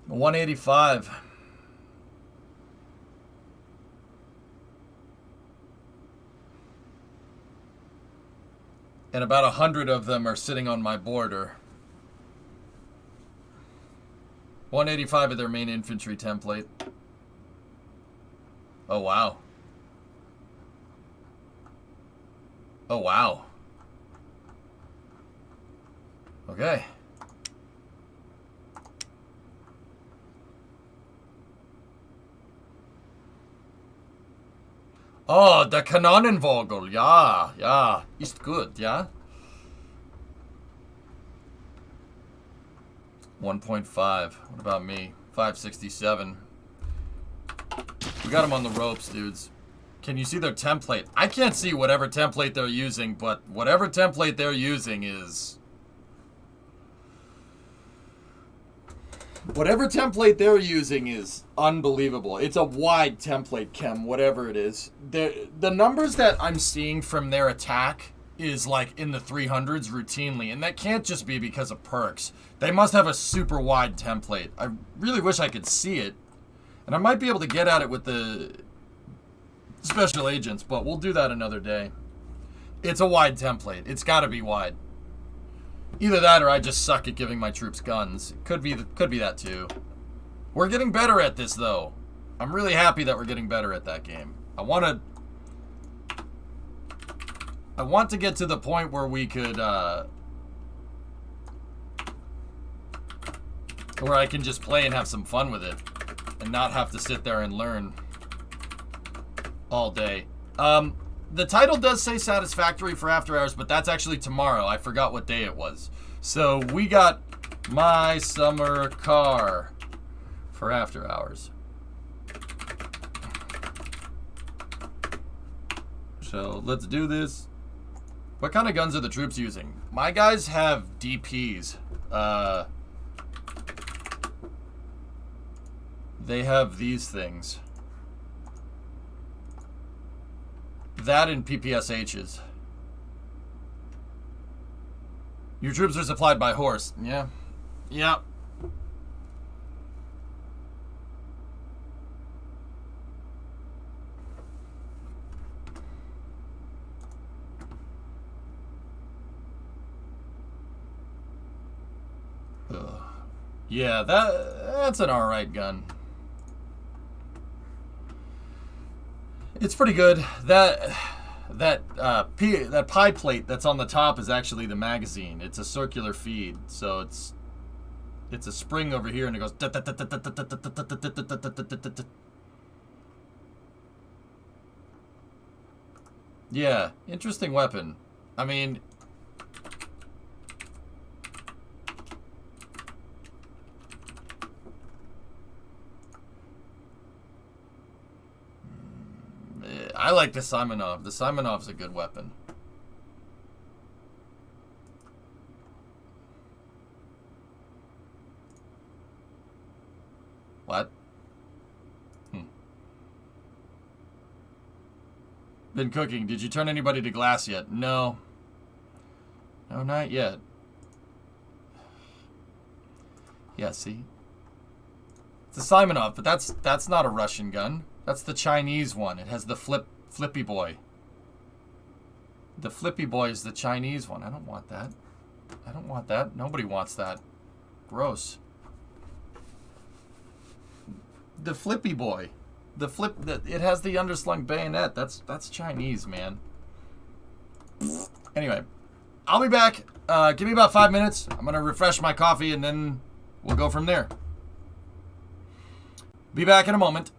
185. And about 100 of them are sitting on my border. 185 of their main infantry template. Oh, wow. Oh, wow. Okay. Oh, der Kanonenvogel. Ja, ja. Ist gut, ja? 1.5. What about me? 567. We got them on the ropes, dudes. Can you see their template? I can't see whatever template they're using, but whatever template they're using is... Whatever template they're using is unbelievable. It's a wide template, Chem, whatever it is. The numbers that I'm seeing from their attack is like in the 300s routinely, and that can't just be because of perks. They must have a super wide template. I really wish I could see it, and I might be able to get at it with the special agents, but we'll do that another day. It's a wide template. It's got to be wide. Either that or I just suck at giving my troops guns. Could be that too. We're getting better at this, though. I'm really happy that we're getting better at that game. I want to get to the point where we could, where I can just play and have some fun with it and not have to sit there and learn all day. The title does say satisfactory for After Hours, but that's actually tomorrow. I forgot what day it was. So we got my summer car for After Hours. So let's do this. What kind of guns are the troops using? My guys have DPs. They have these things. That and PPSHs. Your troops are supplied by horse. Yeah. Yeah. Ugh. Yeah, that's an alright gun. It's pretty good. That pie plate that's on the top is actually the magazine. It's a circular feed, so it's a spring over here, and it goes. Yeah, interesting weapon. I mean, I like the Simonov. The Simonov's a good weapon. What? Been cooking. Did you turn anybody to glass yet? No. No, not yet. Yeah, see? It's a Simonov, but that's not a Russian gun. That's the Chinese one. It has the flippy boy. The flippy boy is the Chinese one. I don't want that. I don't want that. Nobody wants that. Gross. The flippy boy. It has the underslung bayonet. That's Chinese, man. Anyway, I'll be back. Give me about 5 minutes. I'm gonna refresh my coffee and then we'll go from there. Be back in a moment.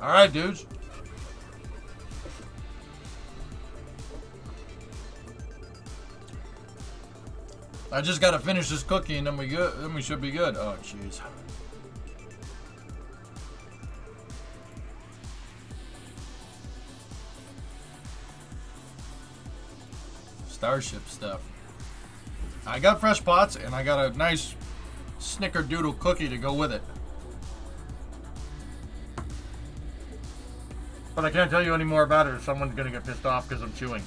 All right, dudes. I just gotta finish this cookie and then we good. Then we should be good. Oh, jeez. Starship stuff. I got fresh pots and I got a nice snickerdoodle cookie to go with it. But I can't tell you any more about it or someone's gonna get pissed off because I'm chewing.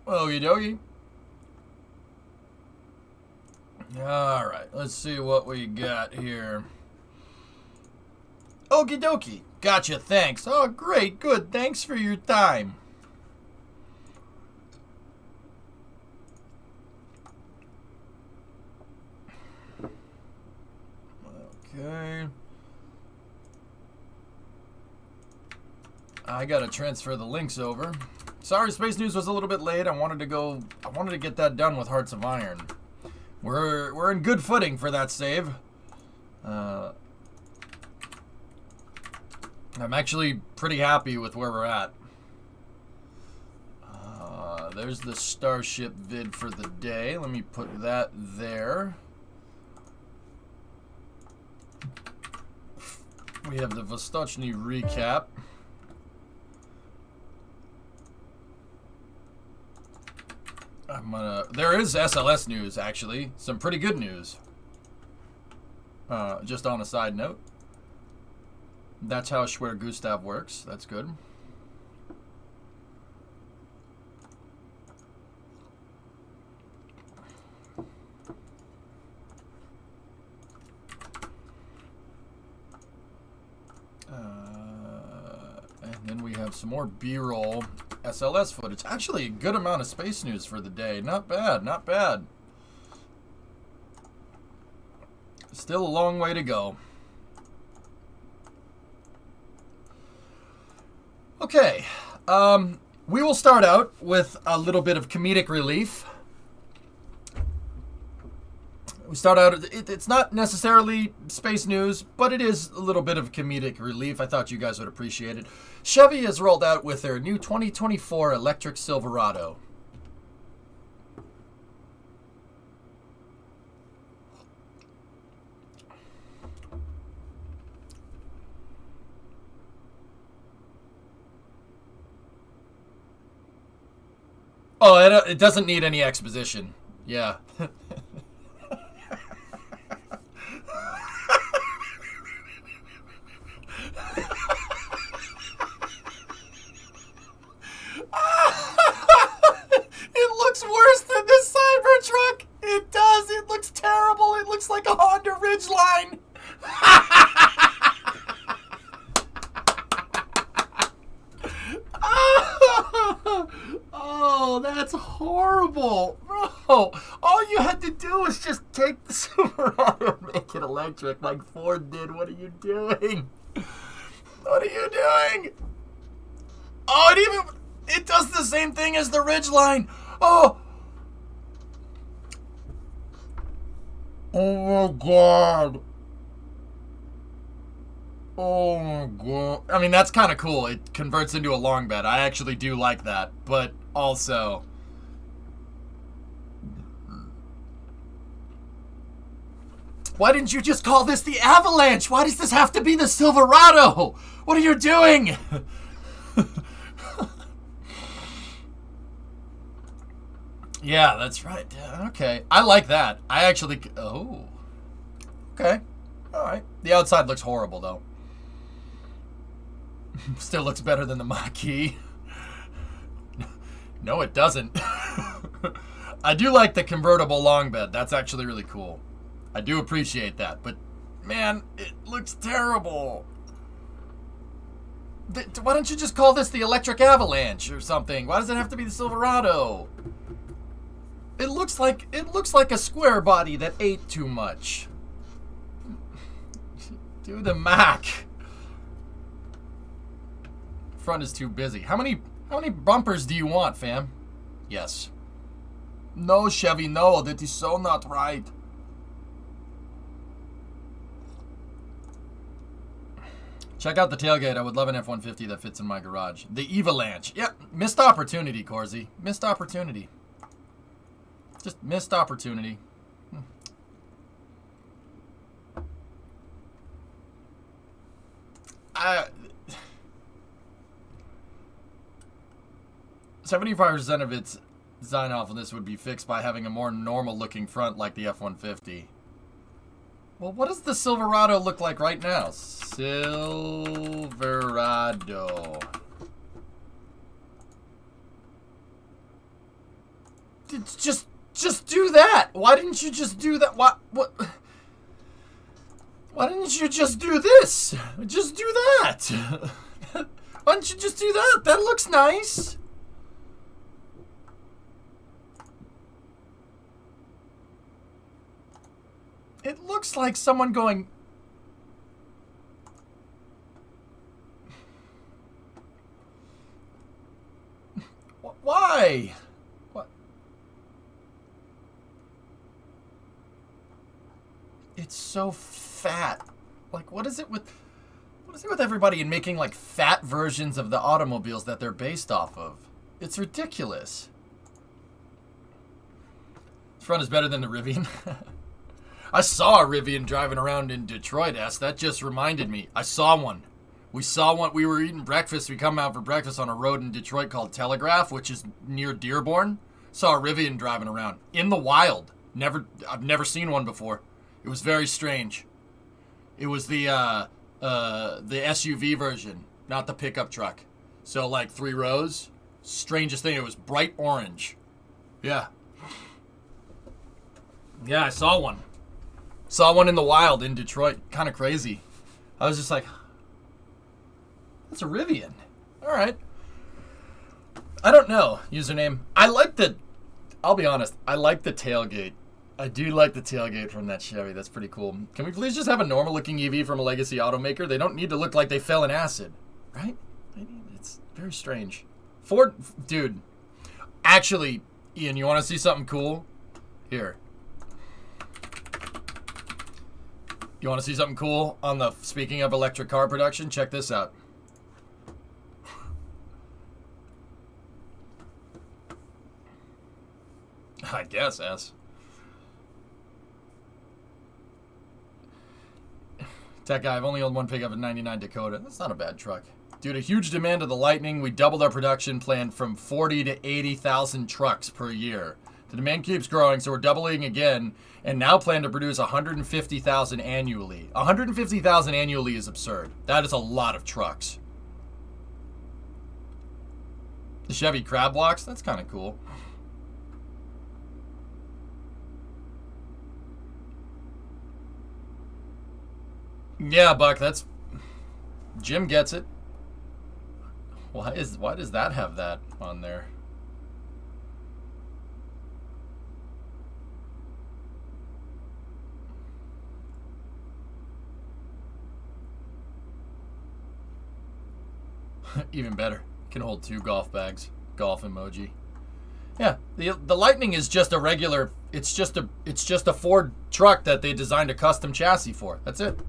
Okie dokie. Alright, let's see what we got here. Okie dokie. Gotcha, thanks. Oh, great, good. Thanks for your time. Okay. I gotta transfer the links over. Sorry, Space News was a little bit late. I wanted to get that done with Hearts of Iron. We're in good footing for that save. I'm actually pretty happy with where we're at. There's the Starship vid for the day. Let me put that there. We have the Vostochny recap. There is SLS news, actually. Some pretty good news. Just on a side note. That's how Schwer Gustav works. That's good. And then we have some more B-roll SLS footage. Actually, a good amount of space news for the day. Not bad, not bad. Still a long way to go. Okay, we will start out with a little bit of comedic relief. We start out, it's not necessarily space news, but it is a little bit of comedic relief. I thought you guys would appreciate it. Chevy has rolled out with their new 2024 electric Silverado. Oh, it doesn't need any exposition. Yeah. It looks worse than the Cybertruck. It does. It looks terrible. It looks like a Honda Ridgeline. Oh, that's horrible. Bro, all you had to do do is just take the Silverado and make it electric like Ford did. What are you doing? What are you doing? Oh, it does the same thing as the Ridgeline. Oh. Oh my God. Oh my God. I mean, that's kind of cool. It converts into a long bed. I actually do like that. But also, why didn't you just call this the Avalanche? Why does this have to be the Silverado? What are you doing? Yeah, that's right. Yeah, okay. I like that. I actually... Oh. Okay. All right. The outside looks horrible, though. Still looks better than the Mach-E. No, it doesn't. I do like the convertible long bed. That's actually really cool. I do appreciate that. But, man, it looks terrible. Why don't you just call this the Electric Avalanche or something? Why does it have to be the Silverado? It looks like a square body that ate too much. Do the Mac. Front is too busy. How many bumpers do you want, fam? Yes. No, Chevy, no. That is so not right. Check out the tailgate. I would love an F-150 that fits in my garage. The Avalanche. Yep. Missed opportunity, Corsi. Missed opportunity. Just missed opportunity. I 75% of its design awfulness would be fixed by having a more normal-looking front like the F-150. Well, what does the Silverado look like right now? Silverado. Just do that. Why didn't you just do that? What? Why didn't you just do this? Just do that. Why don't you just do that? That looks nice. It looks like someone going... Why? What? It's so fat. Like, what is it with everybody in making like fat versions of the automobiles that they're based off of? It's ridiculous. The front is better than the Rivian. I saw a Rivian driving around in Detroit, That just reminded me. I saw one. We saw one. We were eating breakfast. We come out for breakfast on a road in Detroit called Telegraph, which is near Dearborn. Saw a Rivian driving around in the wild. I've never seen one before. It was very strange. It was the SUV version, not the pickup truck. So like 3 rows. Strangest thing. It was bright orange. Yeah. Yeah, I saw one. Saw one in the wild in Detroit. Kind of crazy. I was just like, that's a Rivian. All right. I don't know. Username. I'll be honest. I like the tailgate. I do like the tailgate from that Chevy. That's pretty cool. Can we please just have a normal looking EV from a legacy automaker? They don't need to look like they fell in acid. Right? It's very strange. Ford, dude. Actually, Ian, you want to see something cool? Here. You want to see something cool on the, speaking of electric car production? Check this out. I guess, S. Tech guy, I've only owned one pickup in 99 Dakota. That's not a bad truck. Due to huge demand of the Lightning, we doubled our production plan from 40 to 80,000 trucks per year. The demand keeps growing, so we're doubling again, and now plan to produce 150,000 annually. 150,000 annually is absurd. That is a lot of trucks. The Chevy crab blocks, that's kind of cool. Yeah, Buck, that's... Jim gets it. Why does that have that on there? Even better. Can hold 2 golf bags. Golf emoji. Yeah, the Lightning is just a regular. It's just a Ford truck that they designed a custom chassis for. That's it.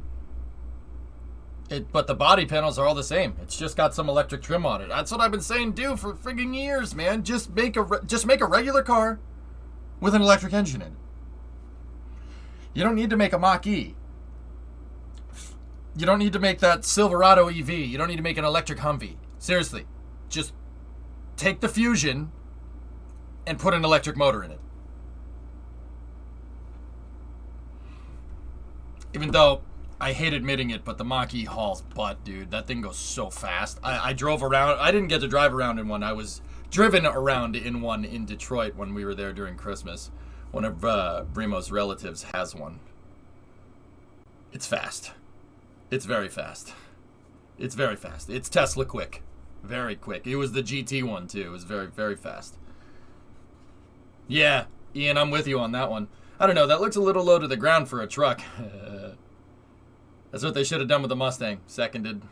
But the body panels are all the same. It's just got some electric trim on it. That's what I've been saying, do for friggin' years, man. Just make a regular car with an electric engine in it. You don't need to make a Mach-E. You don't need to make that Silverado EV. You don't need to make an electric Humvee. Seriously, just take the Fusion and put an electric motor in it. Even though I hate admitting it, but the Mach-E hauls butt, dude. That thing goes so fast. I drove around. I didn't get to drive around in one. I was driven around in one in Detroit when we were there during Christmas. One of Brimo's relatives has one. It's fast. It's very fast. It's very fast. It's Tesla quick. Very quick. It was the GT one, too. It was very, very fast. Yeah, Ian, I'm with you on that one. I don't know. That looks a little low to the ground for a truck. That's what they should have done with the Mustang. Seconded.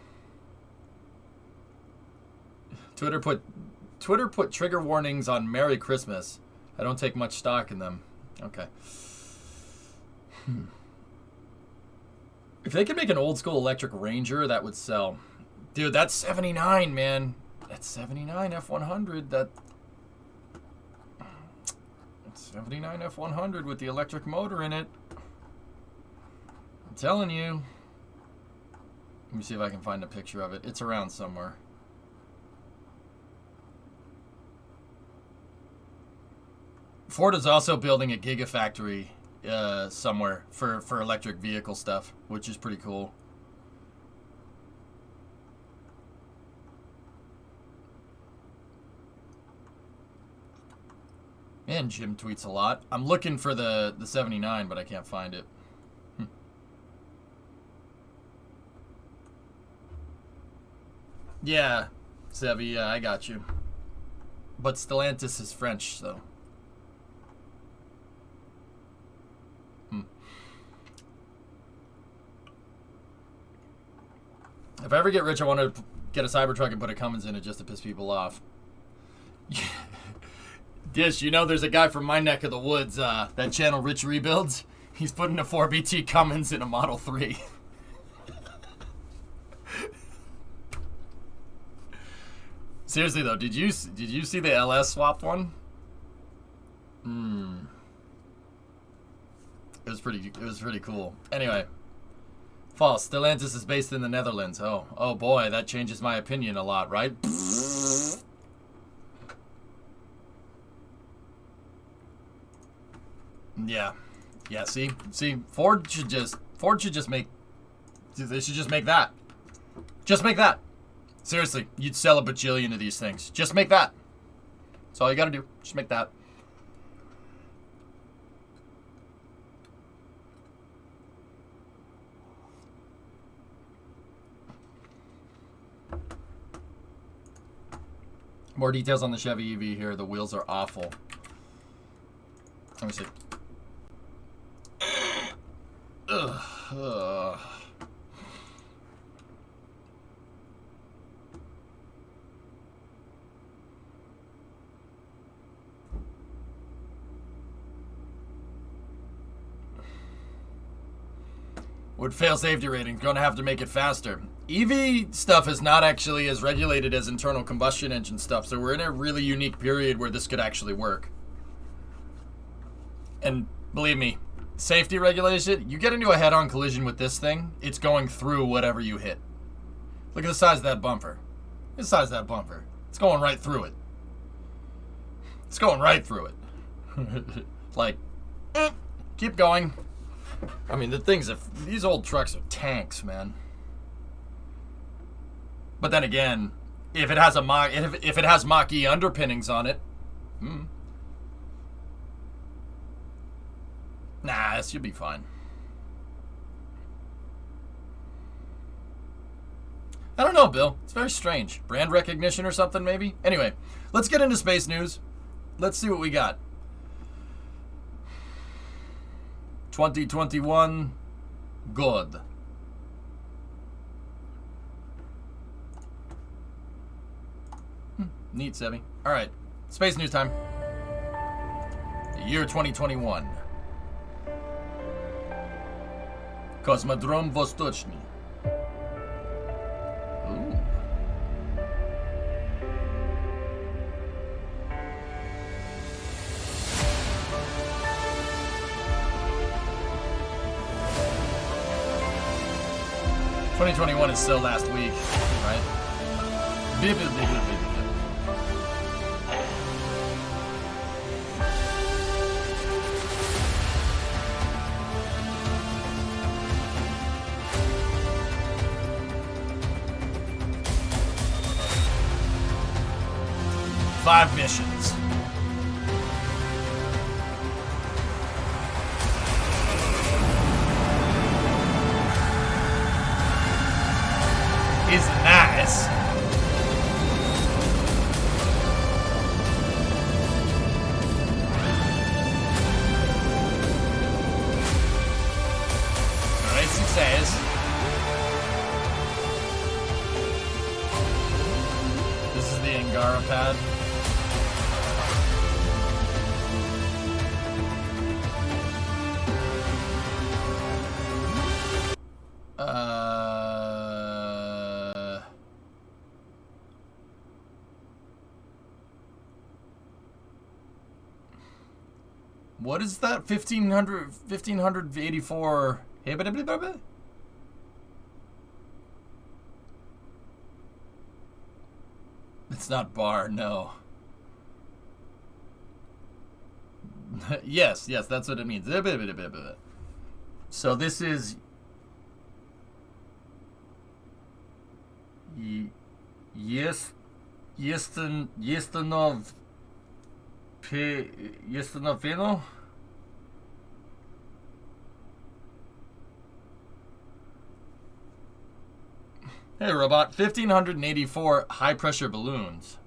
Twitter put trigger warnings on Merry Christmas. I don't take much stock in them. Okay. If they could make an old school electric Ranger, that would sell. Dude, that's 79, man. That's 79 F100. That's 79 F100 with the electric motor in it. I'm telling you. Let me see if I can find a picture of it. It's around somewhere. Ford is also building a gigafactory somewhere for electric vehicle stuff, which is pretty cool. Man, Jim tweets a lot. I'm looking for the 79, but I can't find it. Yeah, Sevi, yeah, I got you. But Stellantis is French, so. If I ever get rich, I want to get a Cybertruck and put a Cummins in it just to piss people off. Dish, you know there's a guy from my neck of the woods, that channel Rich Rebuilds. He's putting a 4BT Cummins in a Model 3. Seriously though, did you see the LS swapped one? It was pretty cool. Anyway, false. Stellantis is based in the Netherlands. Oh boy, that changes my opinion a lot, right? Yeah. See, Ford should just make. They should just make that. Just make that. Seriously, you'd sell a bajillion of these things. Just make that. That's all you gotta do. Just make that. More details on the Chevy EV here. The wheels are awful. Let me see. Ugh. Would fail safety rating. Gonna have to make it faster. EV stuff is not actually as regulated as internal combustion engine stuff, so we're in a really unique period where this could actually work. And believe me, safety regulation, you get into a head-on collision with this thing, it's going through whatever you hit. Look at the size of that bumper. Look at the size of that bumper. It's going right through it. It's going right through it. Like, keep going. I mean, these old trucks are tanks, man. But then again, if it has Mach-E underpinnings on it, nah, this should be fine. I don't know, Bill. It's very strange. Brand recognition or something, maybe? Anyway, let's get into space news. Let's see what we got. 2021, good. Neat, Sebi. All right, space news time. The year 2021. Kosmodrom Vostochny. Ooh. '2021 is still last week, right? Five missions. Is nice. Alright, success. This is the Angara pad. What is that? 1584. It's not bar, no. yes, that's what it means. So this is Yestanov Hey, robot. 1,584 high-pressure balloons.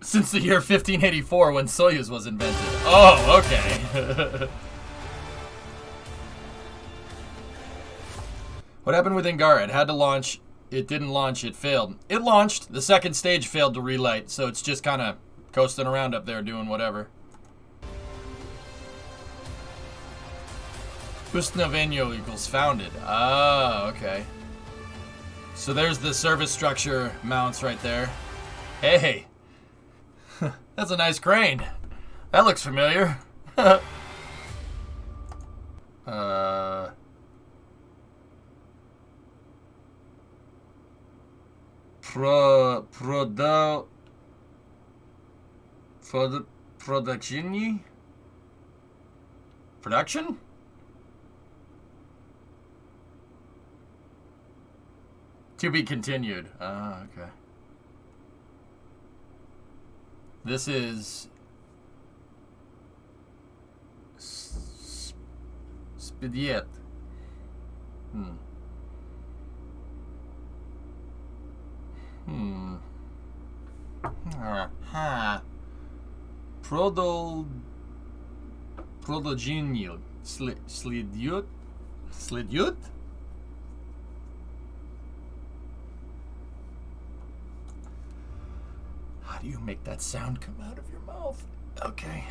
Since the year 1584 when Soyuz was invented. Oh, okay. What happened with Angara? It had to launch. It didn't launch. It failed. It launched. The second stage failed to relight, so it's just kind of coasting around up there doing whatever. Ustnovenio equals founded. Ah, okay. So there's the service structure mounts right there. Hey. That's a nice crane. That looks familiar. Production? To be continued. Ah, okay. This is Spidiet. Prodogenial. Slidyut? How do you make that sound come out of your mouth? Okay.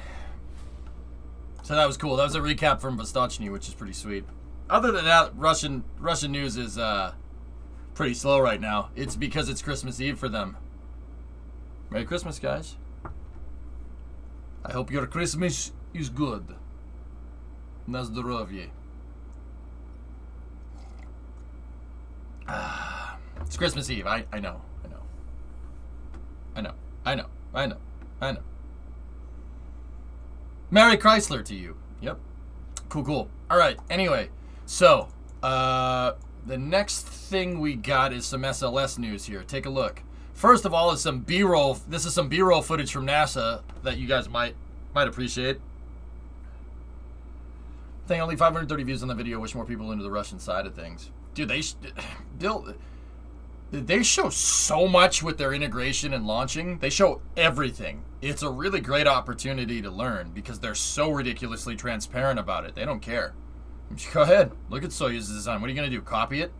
So that was cool. That was a recap from Vostochny, which is pretty sweet. Other than that, Russian news is pretty slow right now. It's because it's Christmas Eve for them. Merry Christmas, guys. I hope your Christmas is good. Na zdrowie. It's Christmas Eve. I know. Merry Chrysler to you. Yep. Cool. All right. Anyway, so the next thing we got is some SLS news here. Take a look. First of all, is some B-roll. This is some B-roll footage from NASA that you guys might appreciate. I think only 530 views on the video. Wish more people into the Russian side of things. Dude, they show so much with their integration and launching. They show everything. It's a really great opportunity to learn because they're so ridiculously transparent about it. They don't care. Just go ahead. Look at Soyuz's design. What are you going to do? Copy it?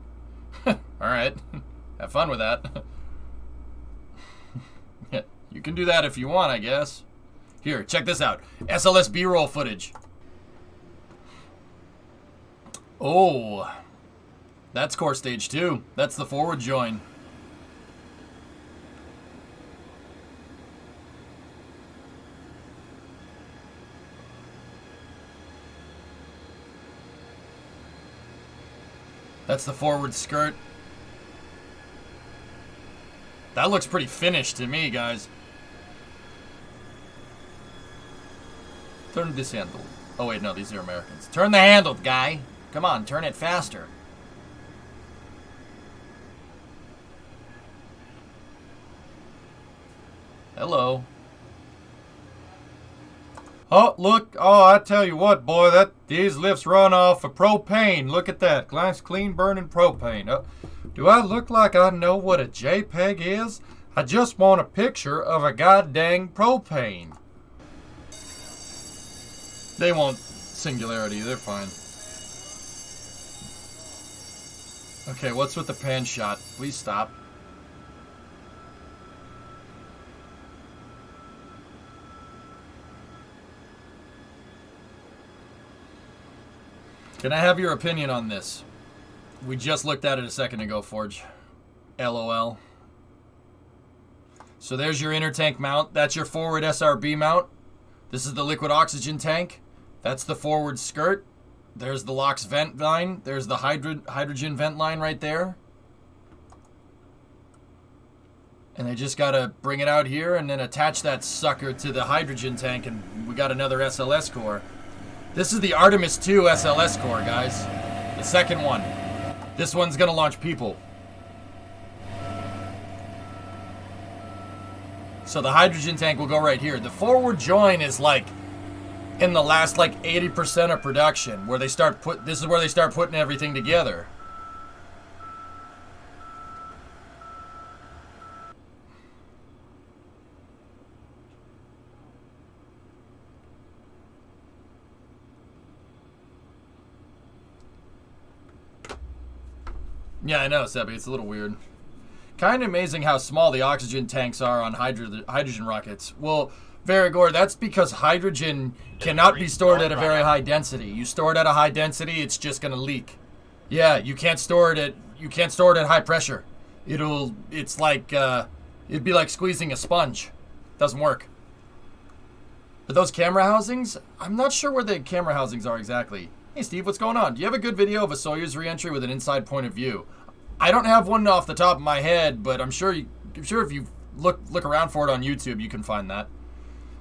All right. Have fun with that. can do that if you want, I guess. Here, check this out. SLS B-roll footage. Oh, that's core stage 2. That's the forward join. That's the forward skirt. That looks pretty finished to me, guys. Turn this handle. Oh, wait, no, these are Americans. Turn the handle, guy. Come on, turn it faster. Hello. Oh, look. Oh, I tell you what, boy, these lifts run off of propane. Look at that. Nice, clean burning propane. Do I look like I know what a JPEG is? I just want a picture of a goddamn propane. They won't singularity. They're fine. Okay, what's with the pan shot? Please stop. Can I have your opinion on this? We just looked at it a second ago, Forge. LOL. So there's your inner tank mount. That's your forward SRB mount. This is the liquid oxygen tank. That's the forward skirt. There's the LOX vent line. There's the hydrogen vent line right there. And they just gotta bring it out here and then attach that sucker to the hydrogen tank, and we got another SLS core. This is the Artemis II SLS core, guys. The second one. This one's gonna launch people. So the hydrogen tank will go right here. The forward join is like in the last like 80% of production, where they start this is where they start putting everything together. Yeah, I know, Sebby. It's a little weird. Kind of amazing how small the oxygen tanks are on hydrogen rockets. Well, Varigor, that's because hydrogen cannot be stored at a very high density. You store it at a high density, it's just gonna leak. Yeah, you can't store it at high pressure. It's like it'd be like squeezing a sponge. Doesn't work. But those camera housings, I'm not sure where the camera housings are exactly. Hey Steve, what's going on? Do you have a good video of a Soyuz reentry with an inside point of view? I don't have one off the top of my head, but I'm sure if you look around for it on YouTube, you can find that.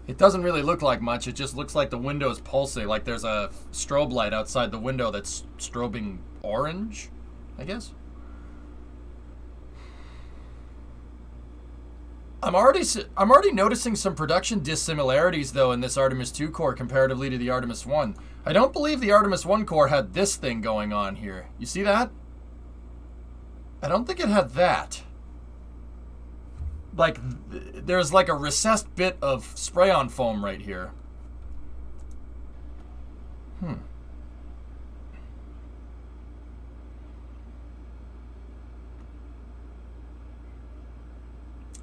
It doesn't really look like much. It just looks like the window's pulsing, like there's a strobe light outside the window that's strobing orange, I guess. I'm already noticing some production dissimilarities though in this Artemis II core comparatively to the Artemis 1. I don't believe the Artemis 1 core had this thing going on here. You see that? I don't think it had that. Like, there's like a recessed bit of spray-on foam right here.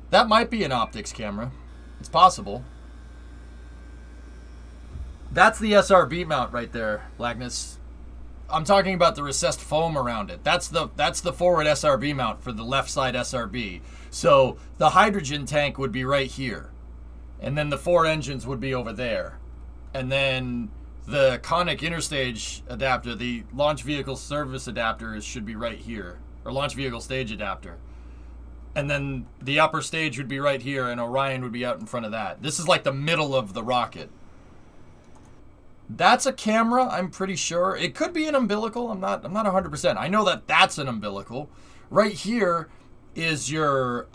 That might be an optics camera. It's possible. That's the SRB mount right there, Lagnus. I'm talking about the recessed foam around it. That's the forward SRB mount for the left side SRB. So the hydrogen tank would be right here. And then the 4 engines would be over there. And then the conic interstage adapter, the launch vehicle service adapter, should be right here. Or launch vehicle stage adapter. And then the upper stage would be right here, and Orion would be out in front of that. This is like the middle of the rocket. That's a camera, I'm pretty sure. It could be an umbilical. I'm not 100%. I know that that's an umbilical. Right here is your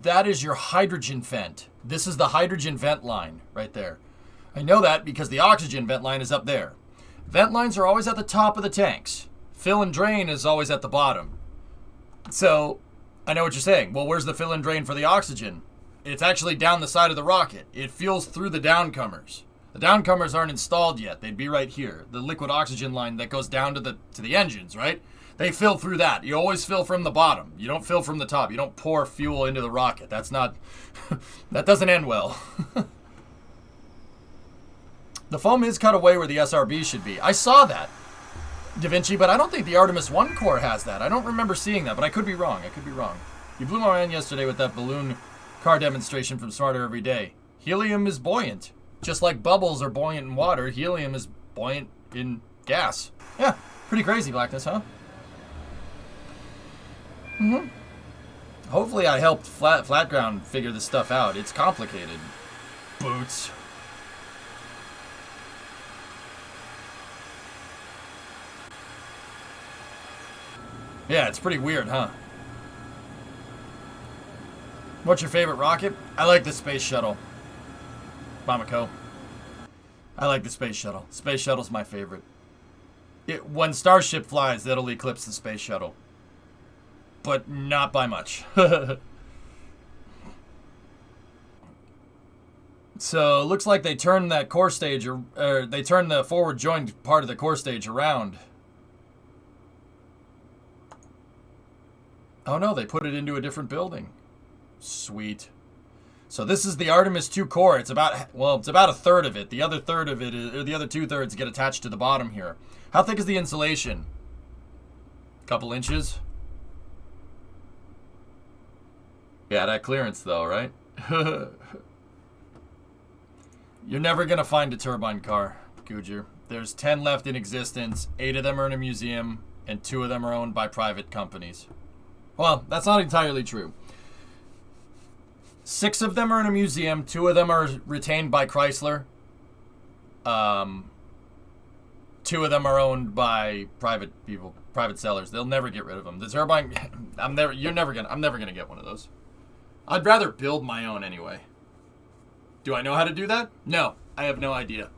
that is your hydrogen vent. This is the hydrogen vent line right there. I know that because the oxygen vent line is up there. Vent lines are always at the top of the tanks. Fill and drain is always at the bottom. So, I know what you're saying. Well, where's the fill and drain for the oxygen? It's actually down the side of the rocket. It fuels through the downcomers. The downcomers aren't installed yet. They'd be right here. The liquid oxygen line that goes down to the engines, right? They fill through that. You always fill from the bottom. You don't fill from the top. You don't pour fuel into the rocket. That's not... that doesn't end well. The foam is cut away where the SRB should be. I saw that, Da Vinci, but I don't think the Artemis 1 core has that. I don't remember seeing that, but I could be wrong. You blew my mind yesterday with that balloon car demonstration from Smarter Every Day. Helium is buoyant. Just like bubbles are buoyant in water, helium is buoyant in gas. Yeah, pretty crazy, Blackness, huh? Mm-hmm. Hopefully I helped Flatground figure this stuff out. It's complicated. Boots. Yeah, it's pretty weird, huh? What's your favorite rocket? I like the space shuttle. Bamako. I like the space shuttle. Space shuttle's my favorite. When Starship flies, that'll eclipse the space shuttle. But not by much. So, looks like they turned that core stage, or they turned the forward joined part of the core stage around. Oh no, they put it into a different building. Sweet. So this is the Artemis 2 core. It's about a third of it. The other third of it, or the other 2/3 get attached to the bottom here. How thick is the insulation? Couple inches? Yeah, that clearance though, right? You're never gonna find a turbine car, Gujar. There's 10 left in existence. 8 of them are in a museum, and 2 of them are owned by private companies. Well, that's not entirely true. 6 of them are in a museum. 2 of them are retained by Chrysler. 2 of them are owned by private people, private sellers. They'll never get rid of them. The turbine, I'm never gonna get one of those. I'd rather build my own anyway. Do I know how to do that? No, I have no idea.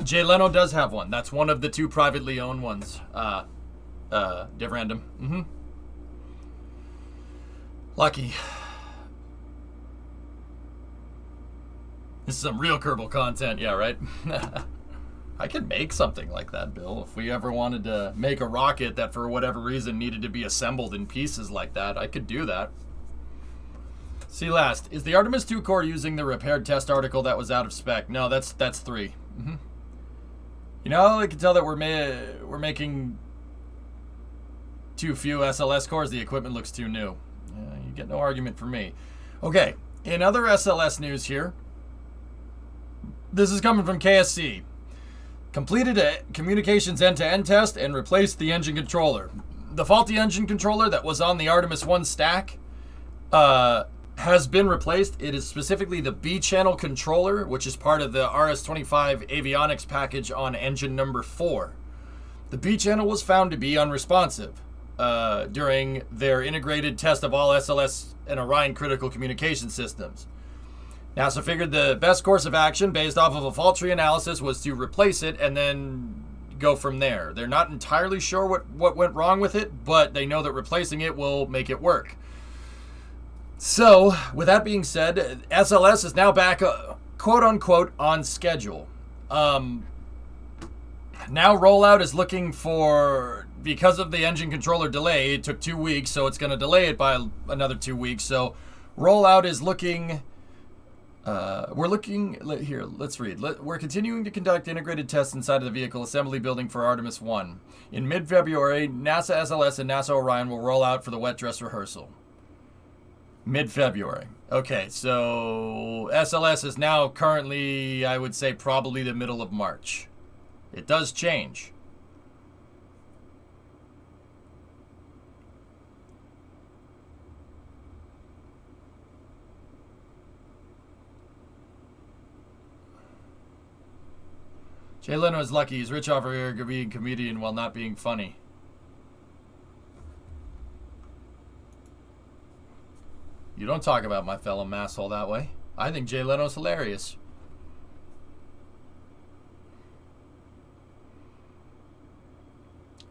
Jay Leno does have one. That's one of the 2 privately owned ones. Div Random. Mm-hmm. Lucky. This is some real Kerbal content, yeah, right? I could make something like that, Bill. If we ever wanted to make a rocket that for whatever reason needed to be assembled in pieces like that, I could do that. See last, is the Artemis 2 core using the repaired test article that was out of spec? No, that's 3. Mm-hmm. You know, I can tell that we're making too few SLS cores. The equipment looks too new. You get no argument from me. Okay, in other SLS news here, this is coming from KSC. Completed a communications end-to-end test and replaced the engine controller. The faulty engine controller that was on the Artemis 1 stack has been replaced. It is specifically the B-channel controller, which is part of the RS-25 avionics package on engine number 4. The B-channel was found to be unresponsive during their integrated test of all SLS and Orion critical communication systems. NASA figured the best course of action based off of a fault tree analysis was to replace it and then go from there. They're not entirely sure what went wrong with it, but they know that replacing it will make it work. So, with that being said, SLS is now back, quote-unquote, on schedule. Now rollout is looking for, because of the engine controller delay, it took 2 weeks, so it's going to delay it by another 2 weeks. So, rollout is looking... let's read. We're continuing to conduct integrated tests inside of the vehicle assembly building for Artemis 1. In mid-February, NASA SLS and NASA Orion will roll out for the wet dress rehearsal. Mid-February. Okay, so SLS is now currently, I would say, probably the middle of March. It does change. Jay Leno is lucky. He's rich over here being a comedian while not being funny. You don't talk about my fellow masshole that way. I think Jay Leno's hilarious.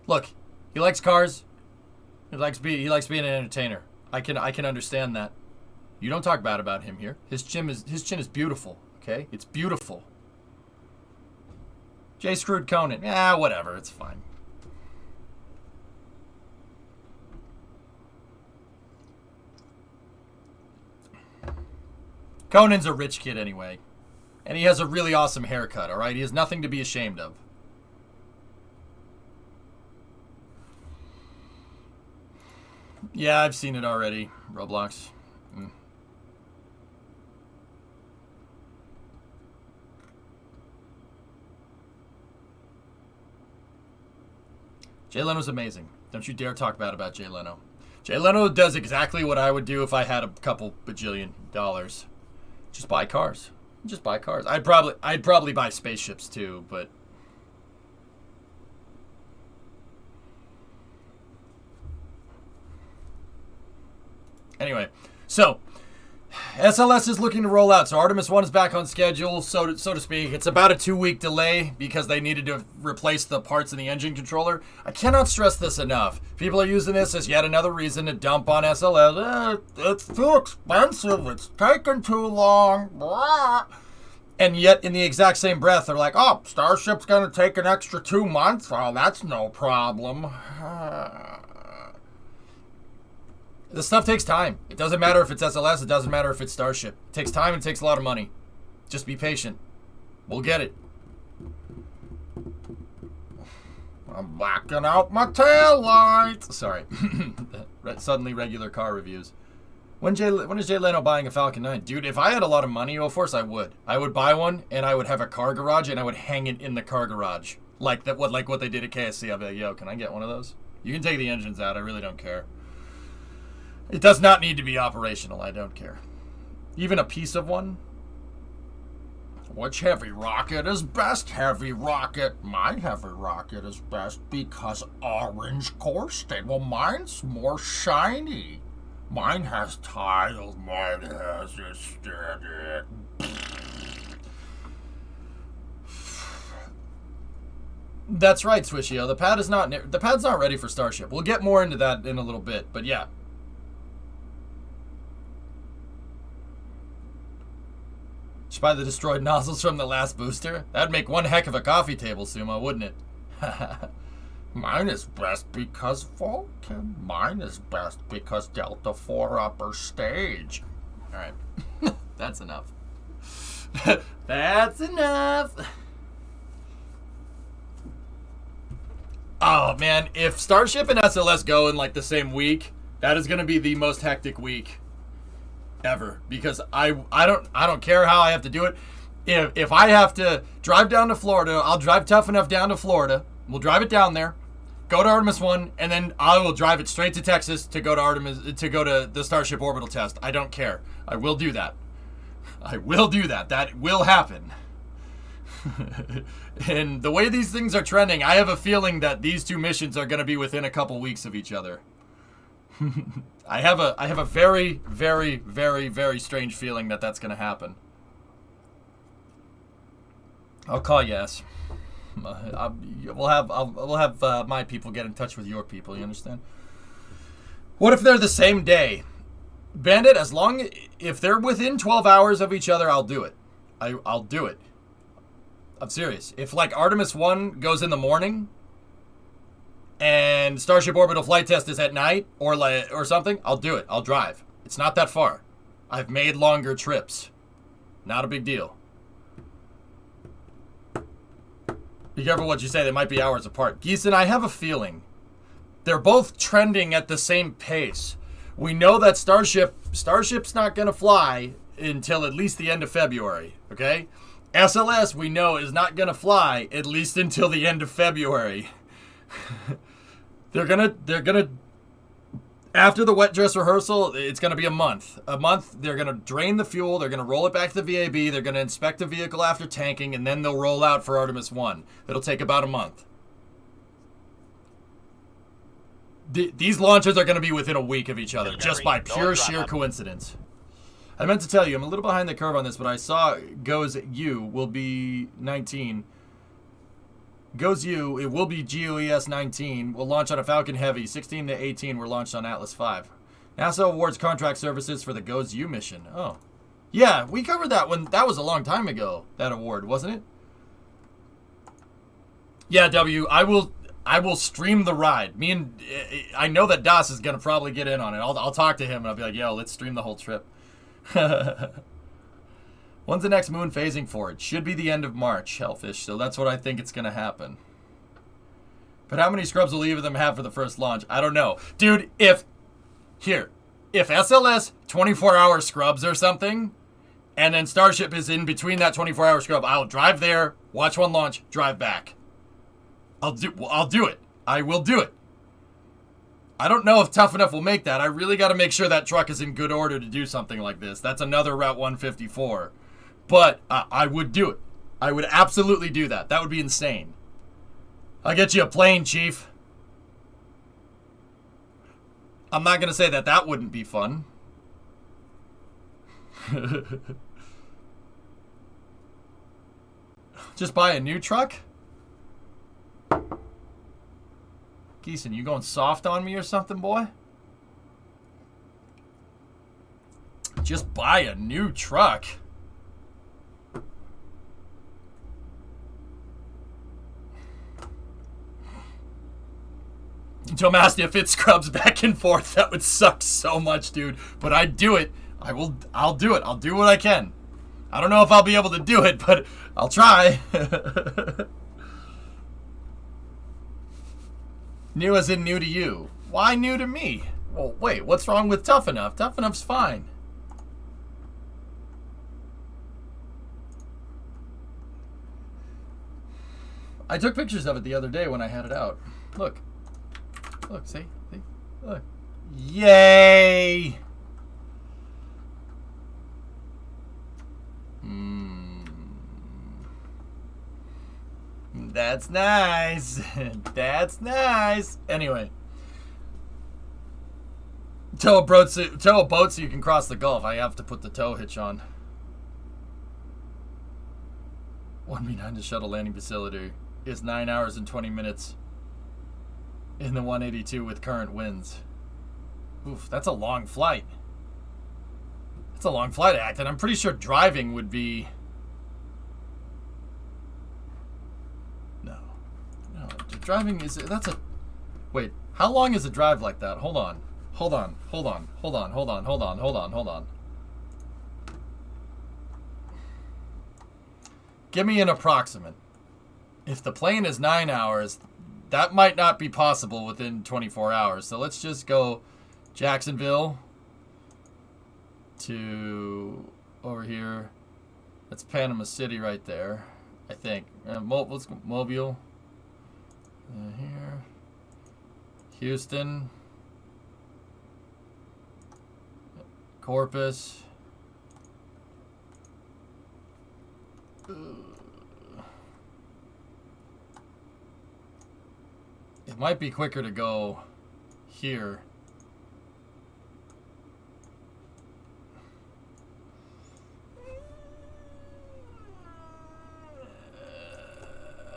Look, he likes cars. He likes being an entertainer. I can understand that. You don't talk bad about him here. His chin is beautiful. okay? It's beautiful. Jay screwed Conan. Yeah, whatever. It's fine. Conan's a rich kid anyway. And he has a really awesome haircut, alright? He has nothing to be ashamed of. Yeah, I've seen it already. Roblox. Jay Leno's amazing. Don't you dare talk bad about Jay Leno. Jay Leno does exactly what I would do if I had a couple bajillion dollars. Just buy cars. Just buy cars. I'd probably buy spaceships too, but anyway, so SLS is looking to roll out. So Artemis 1 is back on schedule, so to speak. It's about a 2-week delay because they needed to replace the parts in the engine controller. I cannot stress this enough. People are using this as yet another reason to dump on SLS. It's too expensive. It's taking too long. Blah. And yet, in the exact same breath, they're like, oh, Starship's going to take an extra 2 months. Oh, that's no problem. This stuff takes time. It doesn't matter if it's SLS. It doesn't matter if it's Starship. It takes time and it takes a lot of money. Just be patient. We'll get it. I'm blacking out my tail lights. Sorry. Suddenly regular car reviews. When is Jay Leno buying a Falcon 9? Dude, if I had a lot of money, of course I would. I would buy one and I would have a car garage and I would hang it in the car garage. Like what they did at KSC. I'll be like, yo, can I get one of those? You can take the engines out. I really don't care. It does not need to be operational. I don't care. Even a piece of one. Which heavy rocket is best? Heavy rocket. My heavy rocket is best because orange core state. Well, mine's more shiny. Mine has tiles. Mine has aesthetic. That's right, Swishio. The pad's not ready for Starship. We'll get more into that in a little bit, but yeah. Should buy the destroyed nozzles from the last booster? That'd make one heck of a coffee table, Sumo, wouldn't it? Mine is best because Vulcan. Mine is best because Delta 4 upper stage. Alright. That's enough. That's enough. Oh, man. If Starship and SLS go in like the same week, that is going to be the most hectic week ever, because I don't care how I have to do it. If I have to drive down to Florida, I'll drive tough enough down to Florida. We'll drive it down there, go to Artemis 1, and then I will drive it straight to Texas to go to the Starship orbital test. I don't care. I will do that. I will do that. That will happen. And the way these things are trending, I have a feeling that these two missions are going to be within a couple weeks of each other. I have a very, very, very, very strange feeling that that's going to happen. I'll call yes. We'll have my people get in touch with your people. You understand? What if they're the same day? Bandit, if they're within 12 hours of each other, I'll do it. I'll do it. I'm serious. If like Artemis 1 goes in the morning and Starship Orbital Flight Test is at night or something, I'll do it. I'll drive. It's not that far. I've made longer trips. Not a big deal. Be careful what you say. They might be hours apart. Geeson, I have a feeling they're both trending at the same pace. We know that Starship's not going to fly until at least the end of February, okay? SLS, we know, is not going to fly at least until the end of February. They're gonna after the wet dress rehearsal, it's gonna be a month. They're gonna drain the fuel, they're gonna roll it back to the VAB, they're gonna inspect the vehicle after tanking, and then they'll roll out for Artemis 1. It'll take about a month. These launches are gonna be within a week of each other, just by pure sheer coincidence. I meant to tell you, I'm a little behind the curve on this, but I saw Goes U will be 19. Goes U, it will be GOES 19, will launch on a Falcon Heavy. 16 to 18 were launched on Atlas 5. NASA awards contract services for the Goes U mission. Oh. Yeah, we covered that when that was a long time ago. That award, wasn't it? Yeah, W. I will stream the ride. Me and I know that Das is gonna probably get in on it. I'll talk to him and I'll be like, yo, let's stream the whole trip. When's the next moon phasing for? It should be the end of March, Hellfish. So that's what I think it's gonna happen. But how many scrubs will either of them have for the first launch? I don't know, dude. If SLS 24-hour scrubs or something, and then Starship is in between that 24-hour scrub, I'll drive there, watch one launch, drive back. I'll do it. I will do it. I don't know if Tough Enough will make that. I really got to make sure that truck is in good order to do something like this. That's another Route 154. But I would do it. I would absolutely do that. That would be insane. I'll get you a plane, Chief. I'm not going to say that that wouldn't be fun. Just buy a new truck? Geeson, you going soft on me or something, boy? Just buy a new truck. Tomastia, if it scrubs back and forth, that would suck so much, dude. But I'd do it. I'll do it. I'll do what I can. I don't know if I'll be able to do it, but I'll try. New as in new to you. Why new to me? Well, wait, what's wrong with Tough Enough? Tough Enough's fine. I took pictures of it the other day when I had it out. Look. Look, see? Look. Yay! That's nice. That's nice. Anyway. Tow a boat so you can cross the Gulf. I have to put the tow hitch on. 1v9 to shuttle landing facility is 9 hours and 20 minutes in the 182 with current winds. Oof, that's a long flight. That's a long flight, Act, and I'm pretty sure driving would be... No, driving is... That's a... Wait, how long is a drive like that? Hold on. Give me an approximate. If the plane is 9 hours, that might not be possible within 24 hours. So let's just go Jacksonville to over here. That's Panama City right there, I think. Let's go Mobile. Here. Houston. Corpus. It might be quicker to go here.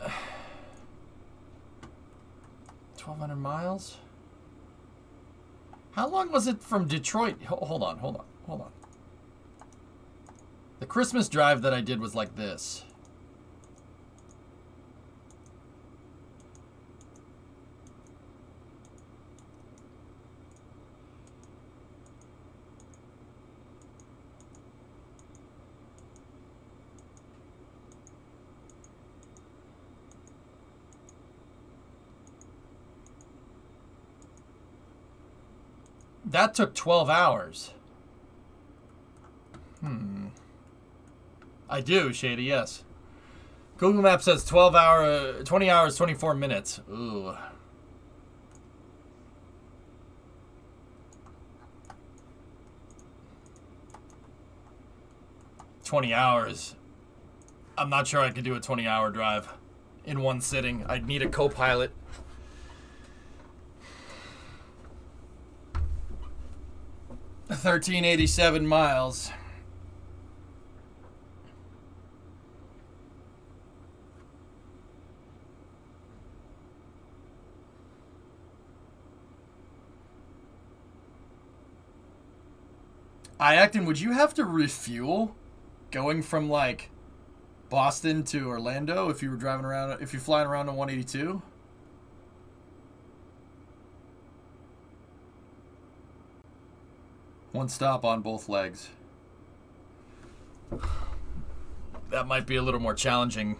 Uh, 1,200 miles? How long was it from Detroit? Hold on. The Christmas drive that I did was like this. That took 12 hours. I do, Shady, yes. Google Maps says 20 hours, 24 minutes. Ooh. $20 hours. I'm not sure I could do a 20-hour drive in one sitting. I'd need a co-pilot. $1,387 miles. Acton, would you have to refuel going from like Boston to Orlando if you were driving around, if you're flying around on 182? One stop on both legs. That might be a little more challenging.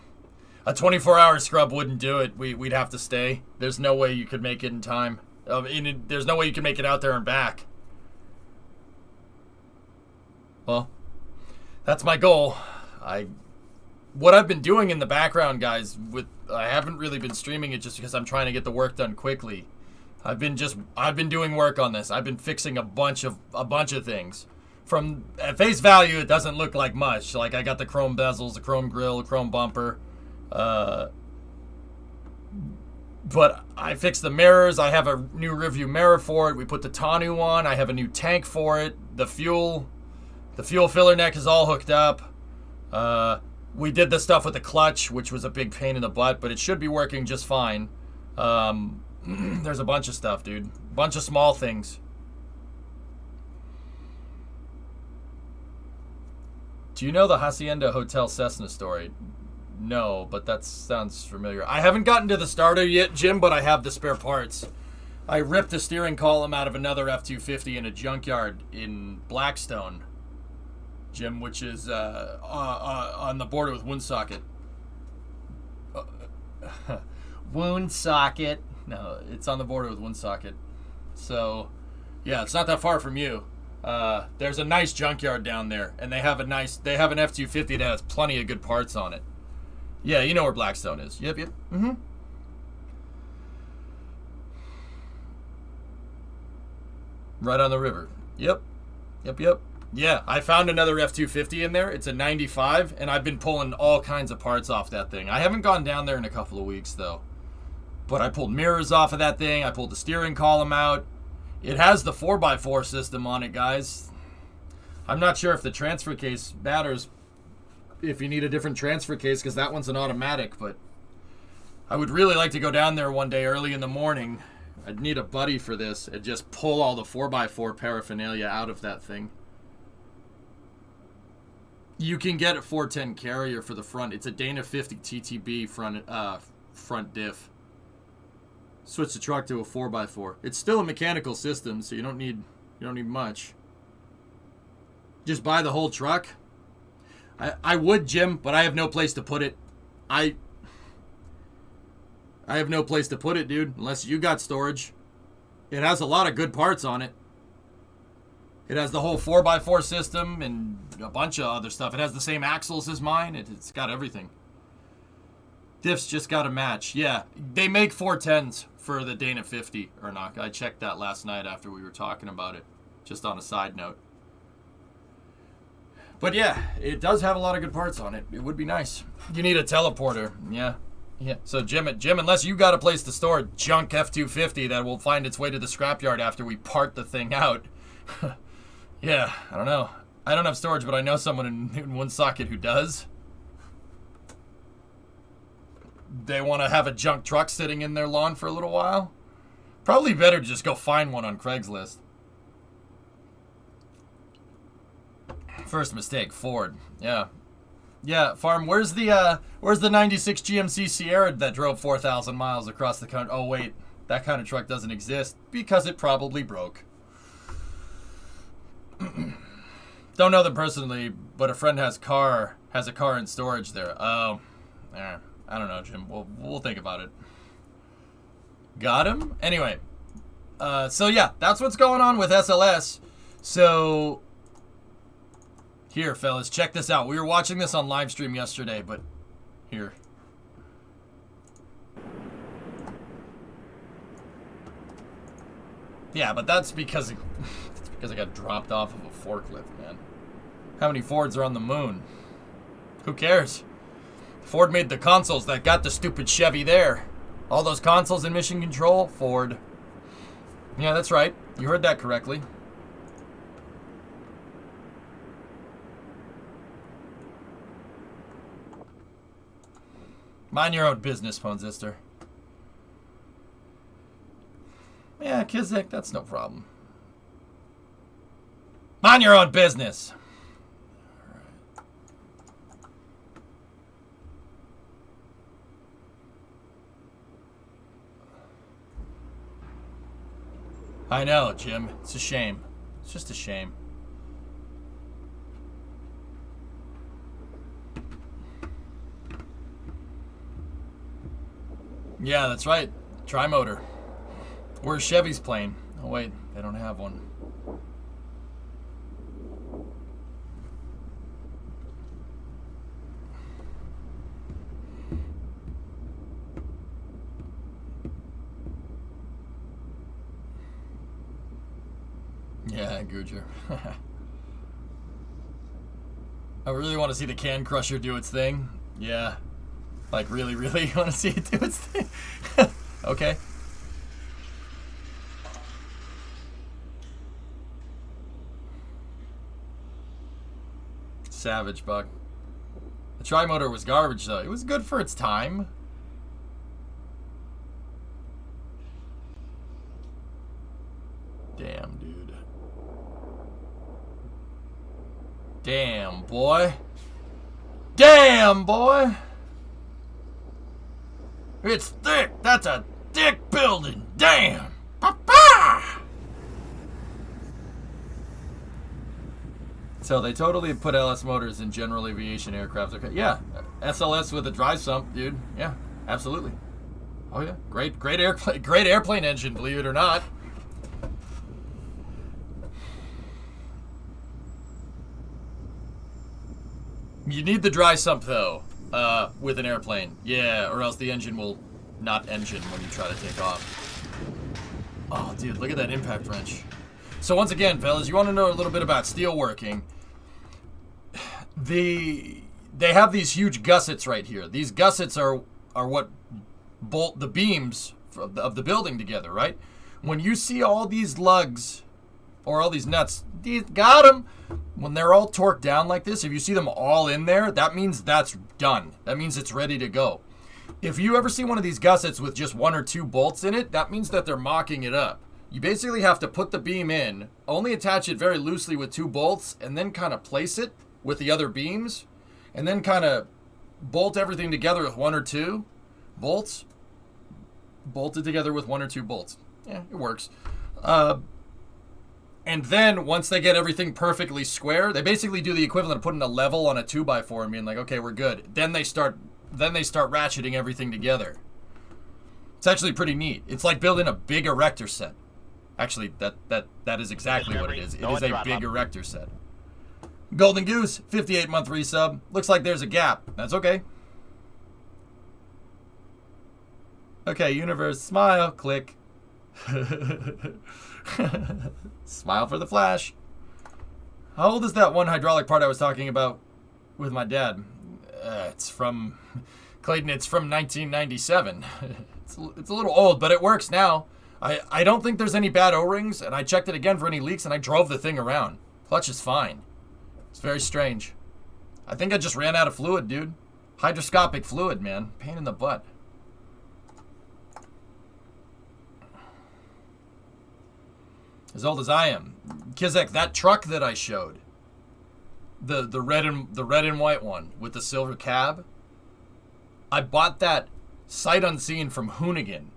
A 24-hour scrub wouldn't do it. We'd have to stay. There's no way you could make it in time. There's no way you can make it out there and back. Well, that's my goal. What I've been doing in the background, guys, I haven't really been streaming it just because I'm trying to get the work done quickly. I've been doing work on this. I've been fixing a bunch of things. From at face value, it doesn't look like much. Like I got the chrome bezels, the chrome grille, the chrome bumper. But I fixed the mirrors. I have a new rearview mirror for it. We put the tonneau on. I have a new tank for it. The fuel filler neck is all hooked up. We did the stuff with the clutch, which was a big pain in the butt, but it should be working just fine. There's a bunch of stuff, dude. Bunch of small things. Do you know the Hacienda Hotel Cessna story? No, but that sounds familiar. I haven't gotten to the starter yet, Jim, but I have the spare parts. I ripped the steering column out of another F-250 in a junkyard in Blackstone, Jim, which is on the border with Woonsocket. Woonsocket. No, it's on the border with Woonsocket. So, yeah, it's not that far from you. There's a nice junkyard down there, and they have an F-250 that has plenty of good parts on it. Yeah, you know where Blackstone is. Yep. Mm-hmm. Right on the river. Yep. Yeah, I found another F-250 in there. It's a 95, and I've been pulling all kinds of parts off that thing. I haven't gone down there in a couple of weeks, though. But I pulled mirrors off of that thing. I pulled the steering column out. It has the 4x4 system on it, guys. I'm not sure if the transfer case matters, if you need a different transfer case, because that one's an automatic, but I would really like to go down there one day early in the morning. I'd need a buddy for this and just pull all the 4x4 paraphernalia out of that thing. You can get a 410 carrier for the front. It's a Dana 50 TTB front diff. Switch the truck to a 4x4. It's still a mechanical system, so you don't need much. Just buy the whole truck. I would, Jim, but I have no place to put it. I have no place to put it, dude, unless you got storage. It has a lot of good parts on it. It has the whole 4x4 system and a bunch of other stuff. It has the same axles as mine. It's got everything. Diffs just got to match. Yeah, they make 410s for the Dana 50 or not. I checked that last night after we were talking about it, just on a side note. But yeah, it does have a lot of good parts on it. It would be nice. You need a teleporter. Yeah. So Jim, unless you got a place to store a junk F-250 that will find its way to the scrapyard after we part the thing out. Yeah, I don't know. I don't have storage, but I know someone in Woonsocket who does. They want to have a junk truck sitting in their lawn for a little while. Probably better to just go find one on Craigslist. First mistake, Ford. Yeah, Farm. Where's the 96 GMC Sierra that drove 4,000 miles across the country? Oh wait, that kind of truck doesn't exist because it probably broke. Don't know them personally, but a friend has a car in storage there. Oh, I don't know, Jim. We'll think about it. Got him? Anyway, so yeah, that's what's going on with SLS. So here, fellas, check this out. We were watching this on live stream yesterday, but here. Yeah, but that's because I got dropped off of a forklift, man. How many Fords are on the moon? Who cares? Ford made the consoles that got the stupid Chevy there. All those consoles in Mission Control, Ford. Yeah, that's right. You heard that correctly. Mind your own business, Ponzister. Yeah, Kizik, that's no problem. Mind your own business. I know, Jim. It's a shame. It's just a shame. Yeah, that's right. Tri-motor. Where's Chevy's plane? Oh, wait. They don't have one. Yeah, Gujar. I really want to see the Can Crusher do its thing. Yeah. Like, really, really want to see it do its thing? Okay. Savage, Buck. The Tri-motor was garbage, though. It was good for its time. Damn, dude. Damn, boy. Damn, boy. It's thick. That's a thick building. Damn. Pa-pa! So they totally put LS motors in general aviation aircraft. Okay, yeah, SLS with a dry sump, dude. Yeah, absolutely. Oh yeah, great airplane engine. Believe it or not. You need the dry sump though, with an airplane. Yeah, or else the engine will not engine when you try to take off. Oh, dude, look at that impact wrench. So once again, fellas, you want to know a little bit about steelworking. They have these huge gussets right here. These gussets are what bolt the beams of the building together, right? When you see all these lugs or all these nuts, got them. When they're all torqued down like this, if you see them all in there, that means that's done. That means it's ready to go. If you ever see one of these gussets with just 1 or 2 bolts in it, that means that they're mocking it up. You basically have to put the beam in, only attach it very loosely with 2 bolts, and then kind of place it with the other beams, and then kind of bolt everything together with 1 or 2 bolts. Bolted together with 1 or 2 bolts. Yeah, it works. And then once they get everything perfectly square, they basically do the equivalent of putting a level on a 2x4 and being like, okay, we're good. Then they start ratcheting everything together. It's actually pretty neat. It's like building a big erector set. Actually, that is exactly what it is. It is a big erector set. Golden Goose, 58-month resub. Looks like there's a gap. That's okay. Okay, universe, smile, click. Smile for the flash. How old is that one hydraulic part I was talking about with my dad? It's from Clayton. It's from 1997. It's a little old, but it works now. I don't think there's any bad O-rings, and I checked it again for any leaks, and I drove the thing around. Clutch is fine. It's very strange. I think I just ran out of fluid, dude. Hydroscopic fluid, man. Pain in the butt. As old as I am. Kizek, that truck that I showed, the red and white one with the silver cab, I bought that sight unseen from Hoonigan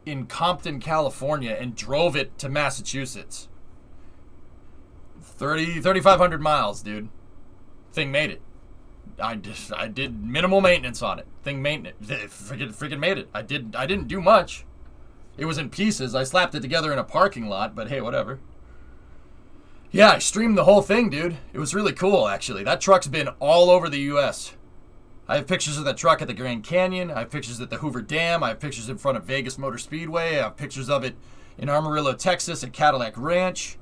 in Compton, California, and drove it to Massachusetts. 3,500 miles, dude. Thing made it. I did minimal maintenance on it. Thing maintenance. Freaking made it. I didn't do much. It was in pieces. I slapped it together in a parking lot, but hey, whatever. Yeah, I streamed the whole thing, dude. It was really cool, actually. That truck's been all over the U.S. I have pictures of that truck at the Grand Canyon. I have pictures at the Hoover Dam. I have pictures in front of Vegas Motor Speedway. I have pictures of it in Amarillo, Texas at Cadillac Ranch.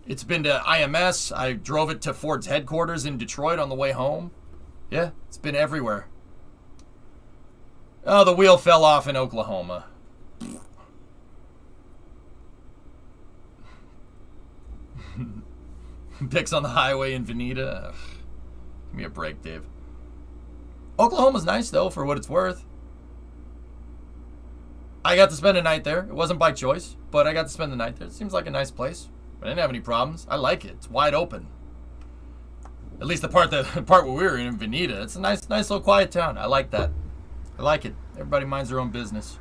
It's been to IMS. I drove it to Ford's headquarters in Detroit on the way home. Yeah, it's been everywhere. Oh, the wheel fell off in Oklahoma. Pics on the highway in Veneta. Ugh. Give me a break, Dave. Oklahoma's nice, though, for what it's worth. I got to spend a night there. It wasn't by choice, but I got to spend the night there. It seems like a nice place. I didn't have any problems. I like it. It's wide open. At least the part where we were in Veneta. It's a nice little quiet town. I like that. I like it. Everybody minds their own business.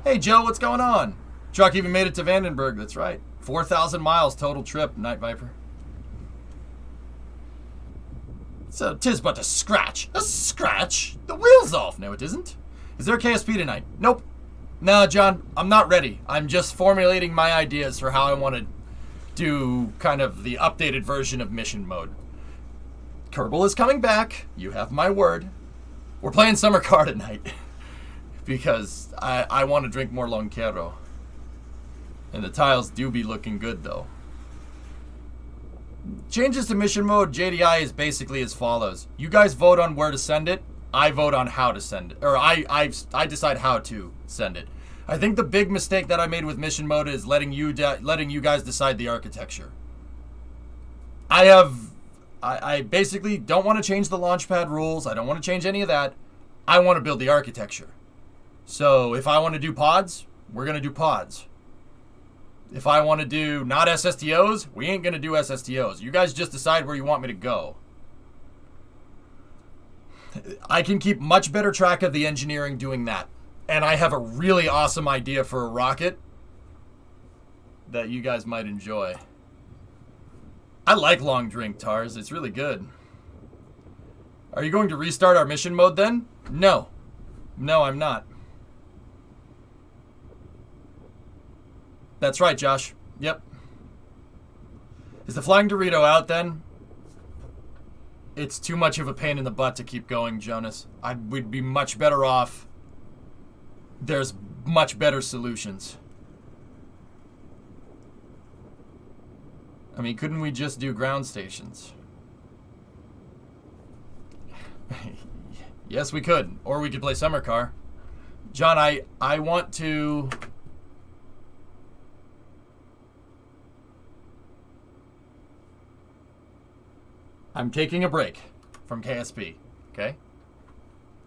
Hey Joe, what's going on? Truck even made it to Vandenberg. That's right. 4,000 miles total trip, Night Viper. So, 'tis but a scratch. A scratch? The wheel's off. No, it isn't. Is there a KSP tonight? Nope. No, John, I'm not ready. I'm just formulating my ideas for how I want to do kind of the updated version of mission mode. Kerbal is coming back. You have my word. We're playing Summer Car tonight because I want to drink more Lonquero. And the tiles do be looking good, though. Changes to mission mode, JDI is basically as follows. You guys vote on where to send it. I vote on how to send it. Or I decide how to send it. I think the big mistake that I made with mission mode is letting you guys decide the architecture. I basically don't want to change the launchpad rules. I don't want to change any of that. I want to build the architecture. So if I want to do pods, we're going to do pods. If I want to do not SSTOs, we ain't going to do SSTOs. You guys just decide where you want me to go. I can keep much better track of the engineering doing that. And I have a really awesome idea for a rocket that you guys might enjoy. I like long drink, Tars. It's really good. Are you going to restart our mission mode then? No. No, I'm not. That's right, Josh. Yep. Is the Flying Dorito out then? It's too much of a pain in the butt to keep going, Jonas. We'd be much better off. There's much better solutions. I mean, couldn't we just do ground stations? Yes, we could. Or we could play Summer Car. John, I want to... I'm taking a break from KSP, okay?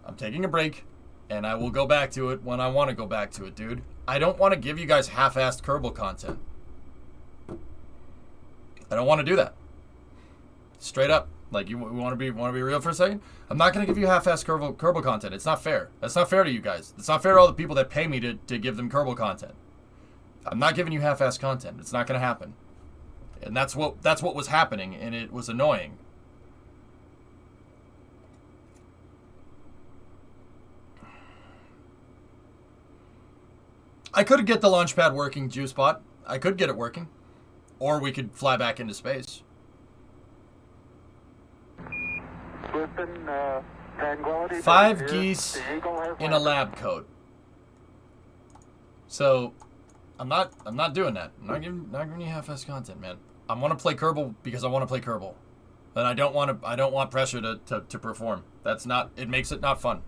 I'm taking a break, and I will go back to it when I want to go back to it, dude. I don't want to give you guys half-assed Kerbal content. I don't want to do that. Straight up. Like, you want to be real for a second? I'm not going to give you half-assed Kerbal content. It's not fair. That's not fair to you guys. It's not fair to all the people that pay me to give them Kerbal content. I'm not giving you half-assed content. It's not going to happen. And that's what was happening, and it was annoying. I could get the launch pad working, Juicebot. I could get it working. Or we could fly back into space. Listen, 5 geese in a lab coat. So, I'm not doing that. I'm not giving you half-assed content, man. I want to play Kerbal because I want to play Kerbal. And I don't want pressure to perform. It makes it not fun.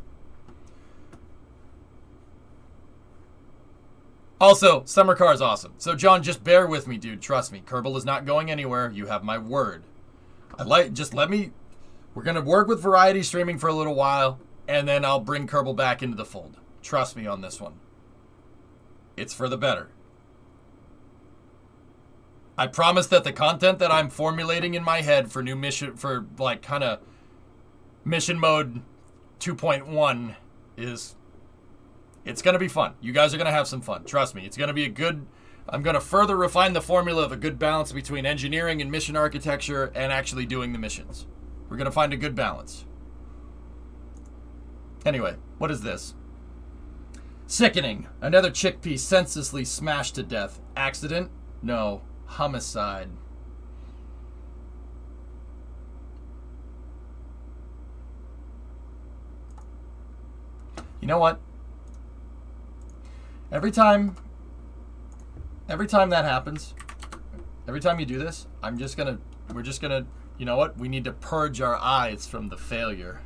Also, Summer Car is awesome. So, John, just bear with me, dude. Trust me. Kerbal is not going anywhere. You have my word. We're going to work with variety streaming for a little while, and then I'll bring Kerbal back into the fold. Trust me on this one. It's for the better. I promise that the content that I'm formulating in my head for new mission, for like kind of mission mode 2.1 is... It's going to be fun. You guys are going to have some fun. Trust me. It's going to be I'm going to further refine the formula of a good balance between engineering and mission architecture and actually doing the missions. We're going to find a good balance. Anyway, what is this? Sickening. Another chickpea senselessly smashed to death. Accident? No. Homicide. You know what? Every time that happens, every time you do this, we're just gonna, you know what? We need to purge our eyes from the failure.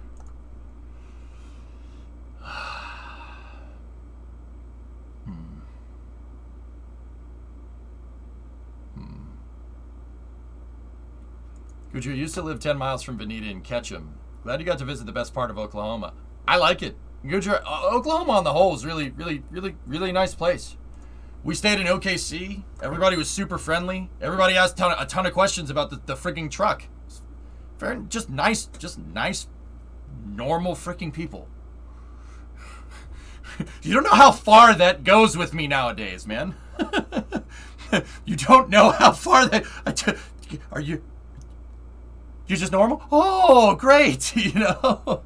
Guju used to live 10 miles from Veneta in Ketchum. Glad you got to visit the best part of Oklahoma. I like it. Oklahoma on the whole is really, really, really, really nice place. We stayed in OKC. Everybody was super friendly. Everybody asked a ton of questions about the freaking truck. Very, just nice, normal freaking people. You don't know how far that goes with me nowadays, man. You don't know how far that... Are you... You're just normal? Oh, great, you know?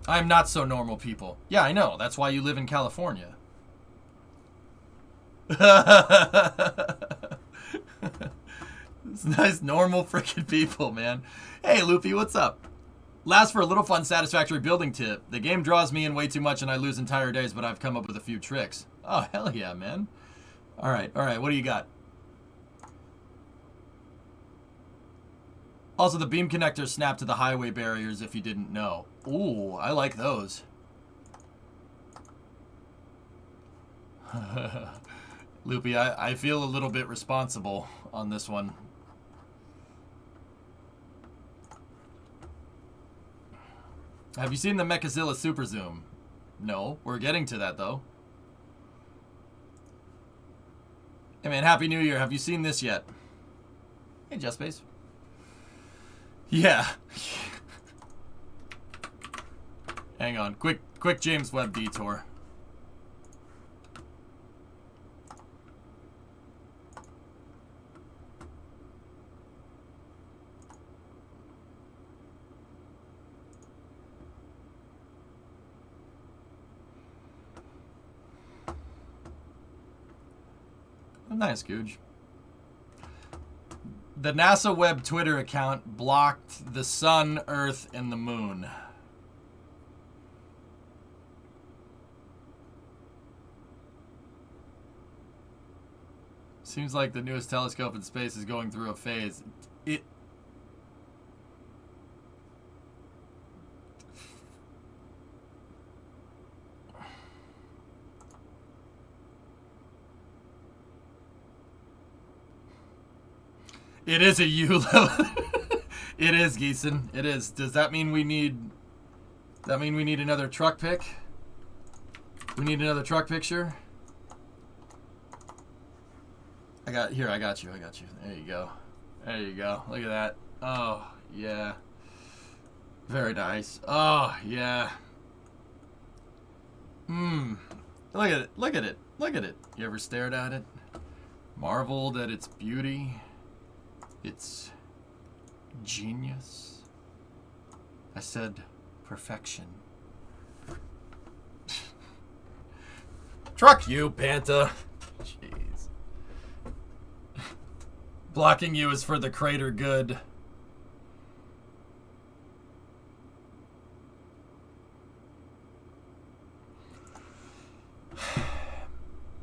I'm not so normal, people. Yeah, I know. That's why you live in California. It's nice, normal freaking people, man. Hey, Loopy, what's up? Last for a little fun, satisfactory building tip. The game draws me in way too much and I lose entire days, but I've come up with a few tricks. Oh, hell yeah, man. All right. What do you got? Also, the beam connectors snap to the highway barriers if you didn't know. Ooh, I like those. Loopy, I feel a little bit responsible on this one. Have you seen the Mechazilla Super Zoom? No, we're getting to that though. Hey man, Happy New Year. Have you seen this yet? Hey, Just Space. Yeah. Hang on. Quick James Webb detour. Nice, Googe. The NASA Web Twitter account blocked the sun, Earth, and the moon. Seems like the newest telescope in space is going through a phase. It is a U level. It is, Geeson. It is. Does that mean we need... Does that mean we need another truck pick? We need another truck picture? I got you. There you go. There you go. Look at that. Oh, yeah. Very nice. Oh, yeah. Look at it. Look at it. Look at it. You ever stared at it? Marveled at its beauty? It's genius. I said perfection. Truck you, Panta. Jeez. Blocking you is for the crater good.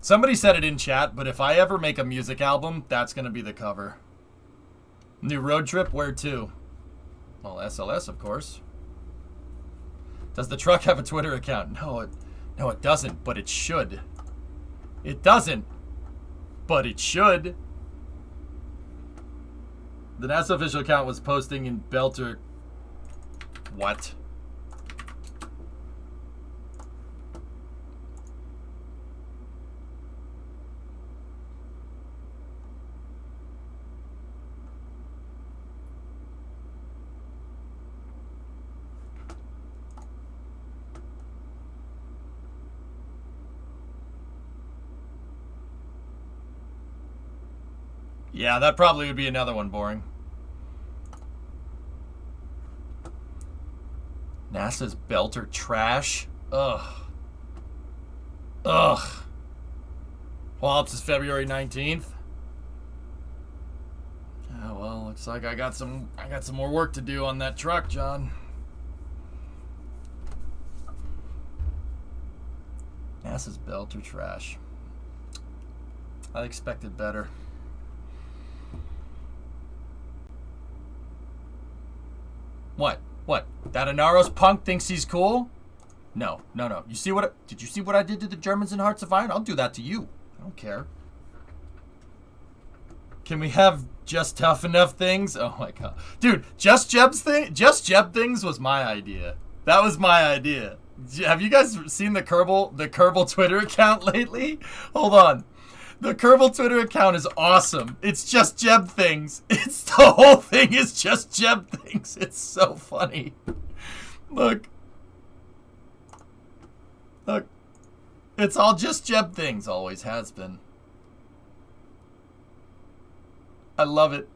Somebody said it in chat, but if I ever make a music album, that's going to be the cover. New road trip? Where to? Well, SLS, of course. Does the truck have a Twitter account? No, it doesn't, but it should. It doesn't, but it should. The NASA official account was posting in Belter... What? Yeah, that probably would be another one boring. NASA's Belter trash? Ugh. Ugh. Wallops is February 19th. Yeah, well, looks like I got some more work to do on that truck, John. NASA's Belter trash. I expected better. What? What? That Anaros punk thinks he's cool? No. You see what? Did you see what I did to the Germans in Hearts of Iron? I'll do that to you. I don't care. Can we have just tough enough things? Oh my god, dude! Just Jeb things was my idea. That was my idea. Have you guys seen the Kerbal Twitter account lately? Hold on. The Kerbal Twitter account is awesome. It's just Jeb things. It's the whole thing is just Jeb things. It's so funny. Look. Look. It's all just Jeb things. Always has been. I love it.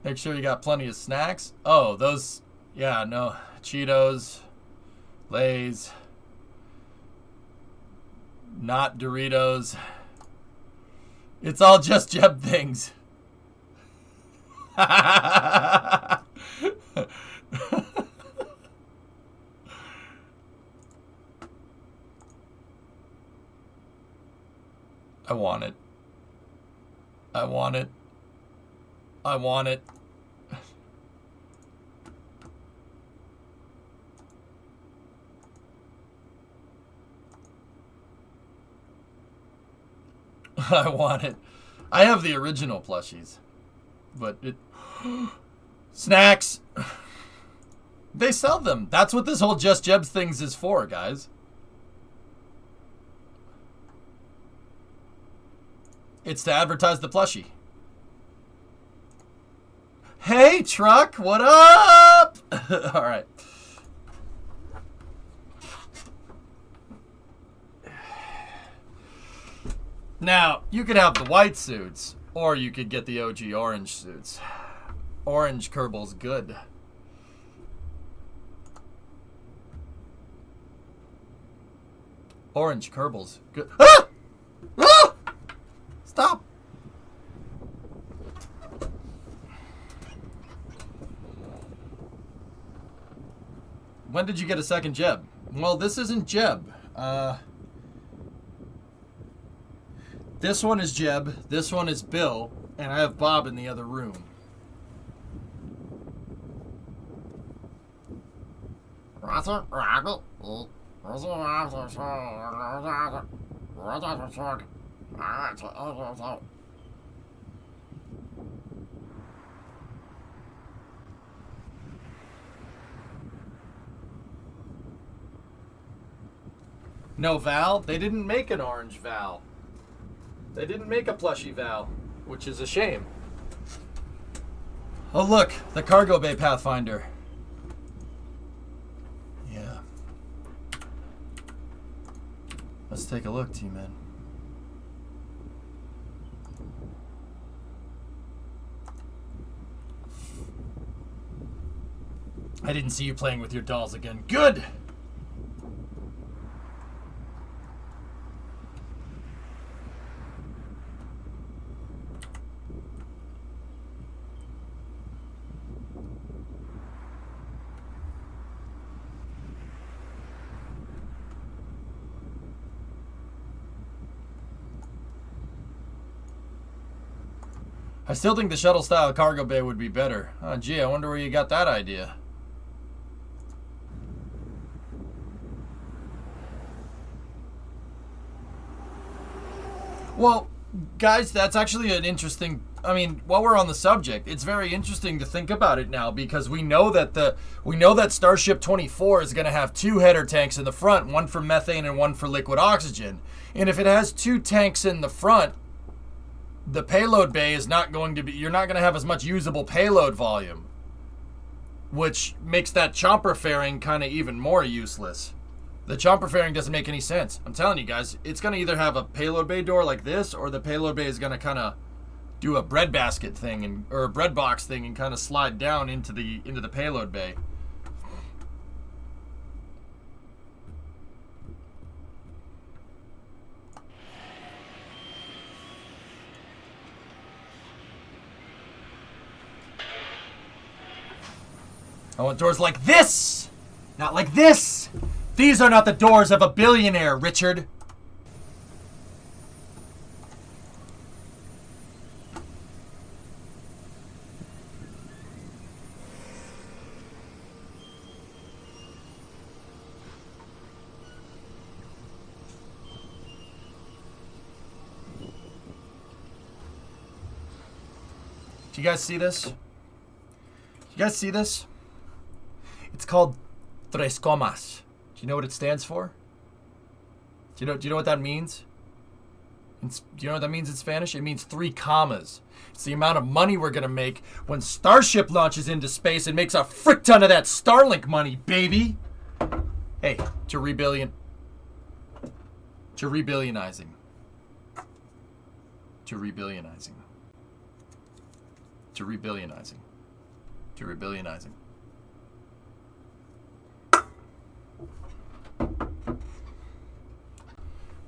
Make sure you got plenty of snacks. Oh, those, yeah, no. Cheetos, Lay's, not Doritos. It's all just Jeb things. I want it. I want it. I want it. I want it. I have the original plushies. But it... Snacks! They sell them. That's what this whole Just Jebs things is for, guys. It's to advertise the plushie. Hey, truck, what up? All right. Now, you could have the white suits, or you could get the OG orange suits. Orange Kerbal's good. Orange Kerbal's good. Ah! Ah! Stop. When did you get a second Jeb? Well, this isn't Jeb. This one is Jeb, this one is Bill, and I have Bob in the other room. No Val? They didn't make an orange Val. They didn't make a plushie Val, which is a shame. Oh look, the cargo bay Pathfinder. Yeah. Let's take a look, T-Man. I didn't see you playing with your dolls again. Good! I still think the shuttle-style cargo bay would be better. Oh, gee, I wonder where you got that idea. Well, guys, that's actually an interesting... I mean, while we're on the subject, it's very interesting to think about it now because we know that Starship 24 is going to have 2 header tanks in the front, one for methane and one for liquid oxygen. And if it has 2 tanks in the front, the payload bay is not going to be, you're not going to have as much usable payload volume, which makes that chomper fairing kind of even more useless. The chomper fairing doesn't make any sense. I'm telling you guys, it's going to either have a payload bay door like this, or the payload bay is going to kind of do a breadbasket thing or a bread box thing and kind of slide down into the payload bay. I want doors like this! Not like this! These are not the doors of a billionaire, Richard! Do you guys see this? You guys see this? It's called Tres Comas. Do you know what it stands for? Do you know what that means? Do you know what that means in Spanish? It means 3 commas. It's the amount of money we're gonna make when Starship launches into space and makes a frick ton of that Starlink money, baby. Hey, to rebillion. To rebillionizing. To rebillionizing. To rebillionizing. To rebillionizing.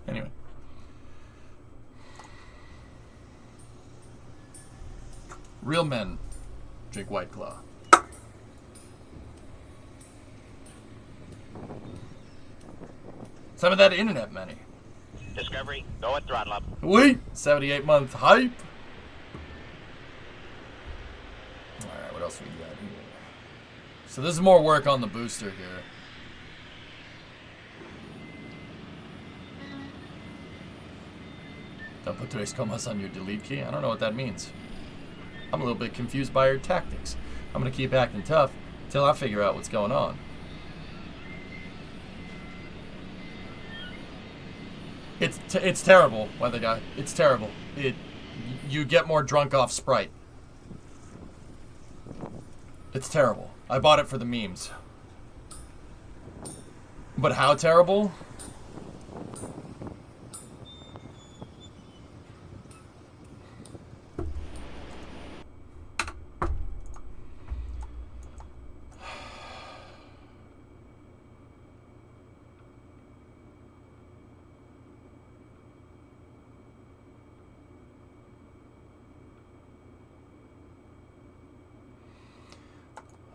Anyway. Real men drink White Claw. Some of that internet money. Discovery, go at throttle up. Wait, 78-month hype. Alright, what else we got here? So this is more work on the booster here. Don't put tres comas on your delete key. I don't know what that means. I'm a little bit confused by your tactics. I'm going to keep acting tough until I figure out what's going on. It's terrible, weather guy. It's terrible. You get more drunk off Sprite. It's terrible. I bought it for the memes. But how terrible?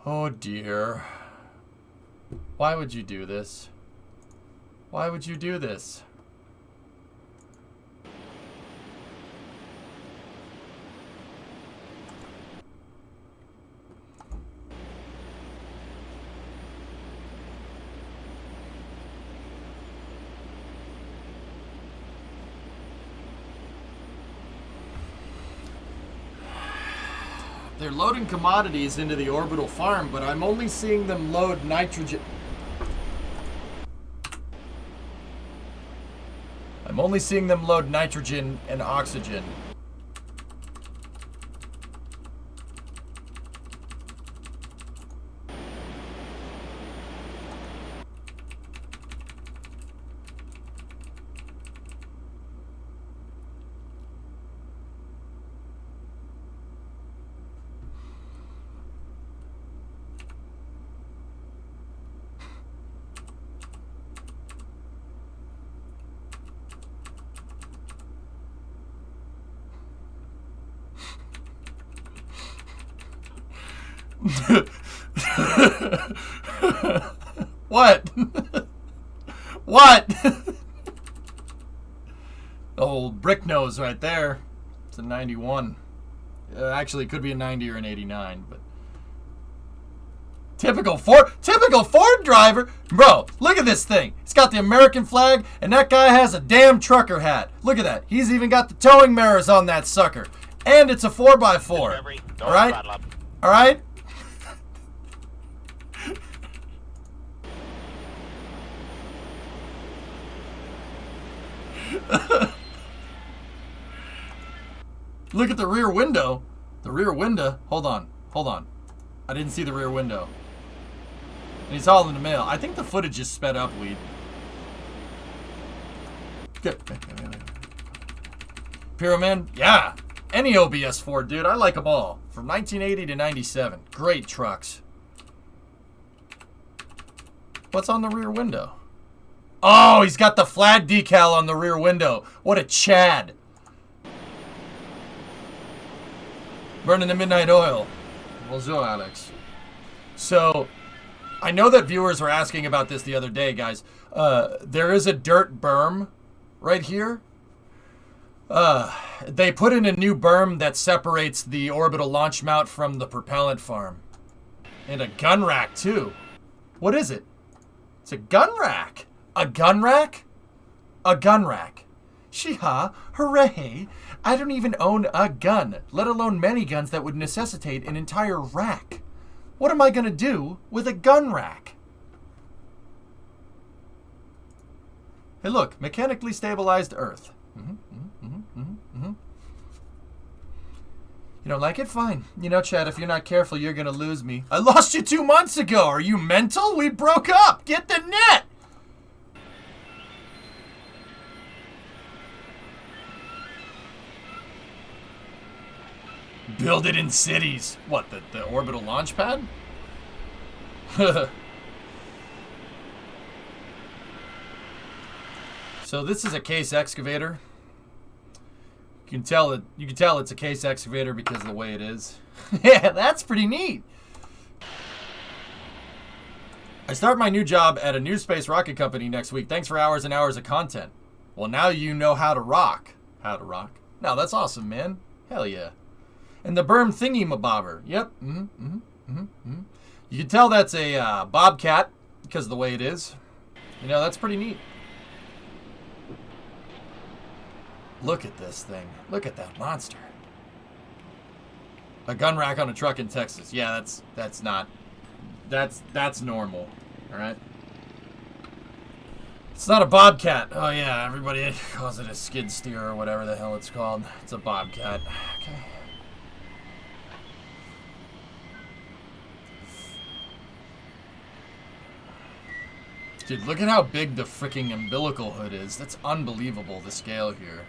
Oh dear. Why would you do this? Why would you do this? They're loading commodities into the orbital farm, but I'm only seeing them load nitrogen. I'm only seeing them load nitrogen and oxygen. What? What? The old brick nose right there. It's a 91. Actually, it could be a 90 or an 89, but typical Ford driver. Bro, look at this thing. It's got the American flag, and that guy has a damn trucker hat. Look at that. He's even got the towing mirrors on that sucker. And it's a 4x4. All right? All right? Look at the rear window. The rear window. Hold on. I didn't see the rear window. And he's hauling the mail. I think the footage is sped up, Weed. Good. Pyroman? Yeah. Any OBS Ford, dude. I like them all. From 1980 to 97. Great trucks. What's on the rear window? Oh, he's got the flag decal on the rear window. What a Chad. Burning the midnight oil. Bonjour, Alex. So, I know that viewers were asking about this the other day, guys. There is a dirt berm right here. They put in a new berm that separates the orbital launch mount from the propellant farm. And a gun rack, too. What is it? It's a gun rack. A gun rack? A gun rack. Shee-ha, hooray. I don't even own a gun, let alone many guns that would necessitate an entire rack. What am I going to do with a gun rack? Hey, look, mechanically stabilized Earth. You don't like it? Fine. You know, Chad, if you're not careful, you're going to lose me. I lost you 2 months ago. Are you mental? We broke up. Get the net. Build it in cities. What, the orbital launch pad? So this is a case excavator. You can tell it's a case excavator because of the way it is. Yeah, that's pretty neat. I start my new job at a new space rocket company next week. Thanks for hours and hours of content. Well, now you know how to rock. How to rock. No, that's awesome, man. Hell yeah. And the berm thingy mabobber. Yep. You can tell that's a bobcat because of the way it is. You know, that's pretty neat. Look at this thing. Look at that monster. A gun rack on a truck in Texas. Yeah, that's normal. All right. It's not a bobcat. Oh yeah, everybody calls it a skid steer or whatever the hell it's called. It's a bobcat. Okay. Dude, look at how big the freaking umbilical hood is. That's unbelievable, the scale here.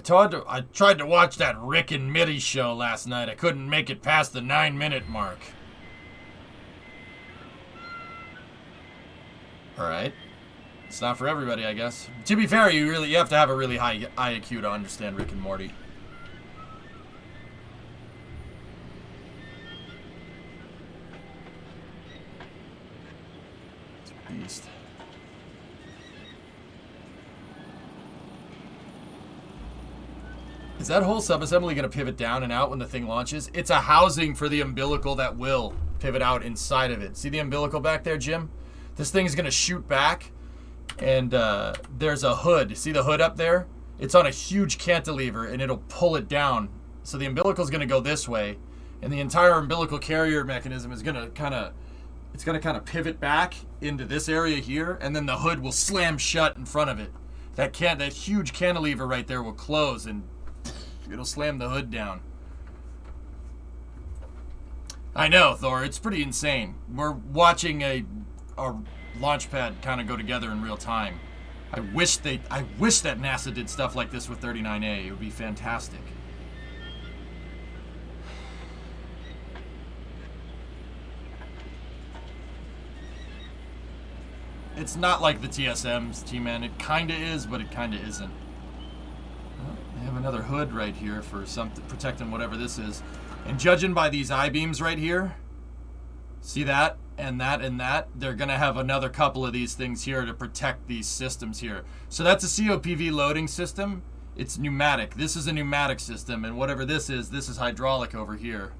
I tried to watch that Rick and Mitty show last night. I couldn't make it past the 9-minute mark. Alright. It's not for everybody, I guess. To be fair, you have to have a really high IQ to understand Rick and Morty. It's a beast. Is that whole subassembly going to pivot down and out when the thing launches? It's a housing for the umbilical that will pivot out inside of it. See the umbilical back there, Jim? This thing is going to shoot back, and there's a hood. See the hood up there? It's on a huge cantilever, and it'll pull it down. So the umbilical is going to go this way, and the entire umbilical carrier mechanism is going to kind of pivot back into this area here, and then the hood will slam shut in front of it. That huge cantilever right there will close, and it'll slam the hood down. I know, Thor. It's pretty insane. We're watching a launch pad kind of go together in real time. I wish that NASA did stuff like this with 39A. It would be fantastic. It's not like the TSMs, T-Man. It kind of is, but it kind of isn't. I have another hood right here for something protecting whatever this is. And judging by these I-beams right here, see that and that and that, they're going to have another couple of these things here to protect these systems here. So that's a COPV loading system. It's pneumatic. This is a pneumatic system, and whatever this is hydraulic over here.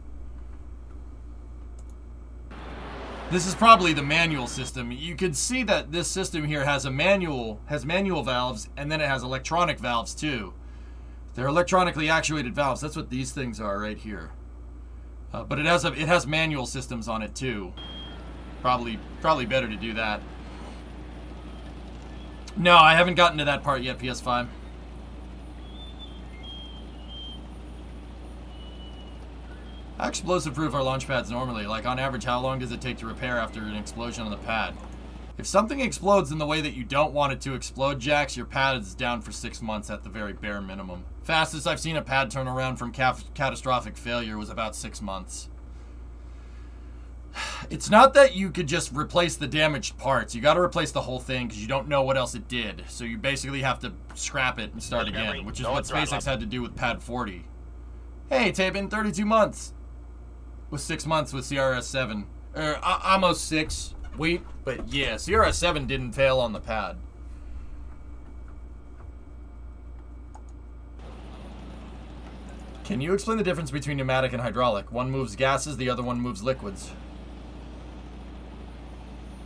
This is probably the manual system. You could see that this system here has manual valves, and then it has electronic valves too. They're electronically actuated valves. That's what these things are right here. But it has manual systems on it too. Probably better to do that. No, I haven't gotten to that part yet, PS5. How explosive-proof are launch pads normally? Like, on average, how long does it take to repair after an explosion on the pad? If something explodes in the way that you don't want it to explode, Jax, your pad is down for 6 months at the very bare minimum. Fastest I've seen a pad turn around from catastrophic failure was about 6 months. It's not that you could just replace the damaged parts. You got to replace the whole thing because you don't know what else it did. So you basically have to scrap it and start again, which is what SpaceX had to do with Pad 40. Hey, Tabin, 32 months. With 6 months with CRS-7. Almost 6. Wait, but yeah, CRS-7 didn't fail on the pad. Can you explain the difference between pneumatic and hydraulic? One moves gases, the other one moves liquids.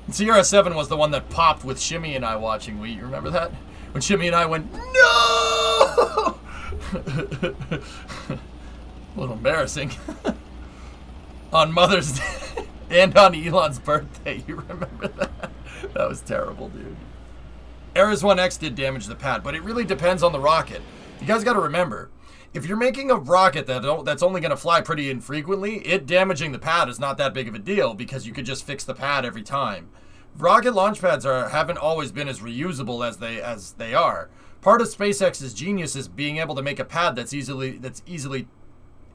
CRS-7 was the one that popped with Shimmy and I watching. You remember that? When Shimmy and I went, no! A little embarrassing. On Mother's Day and on Elon's birthday. You remember that? That was terrible, dude. Ares 1X did damage the pad, but it really depends on the rocket. You guys got to remember, if you're making a rocket that's only going to fly pretty infrequently, it damaging the pad is not that big of a deal because you could just fix the pad every time. Rocket launch pads haven't always been as reusable as they are. Part of SpaceX's genius is being able to make a pad that's easily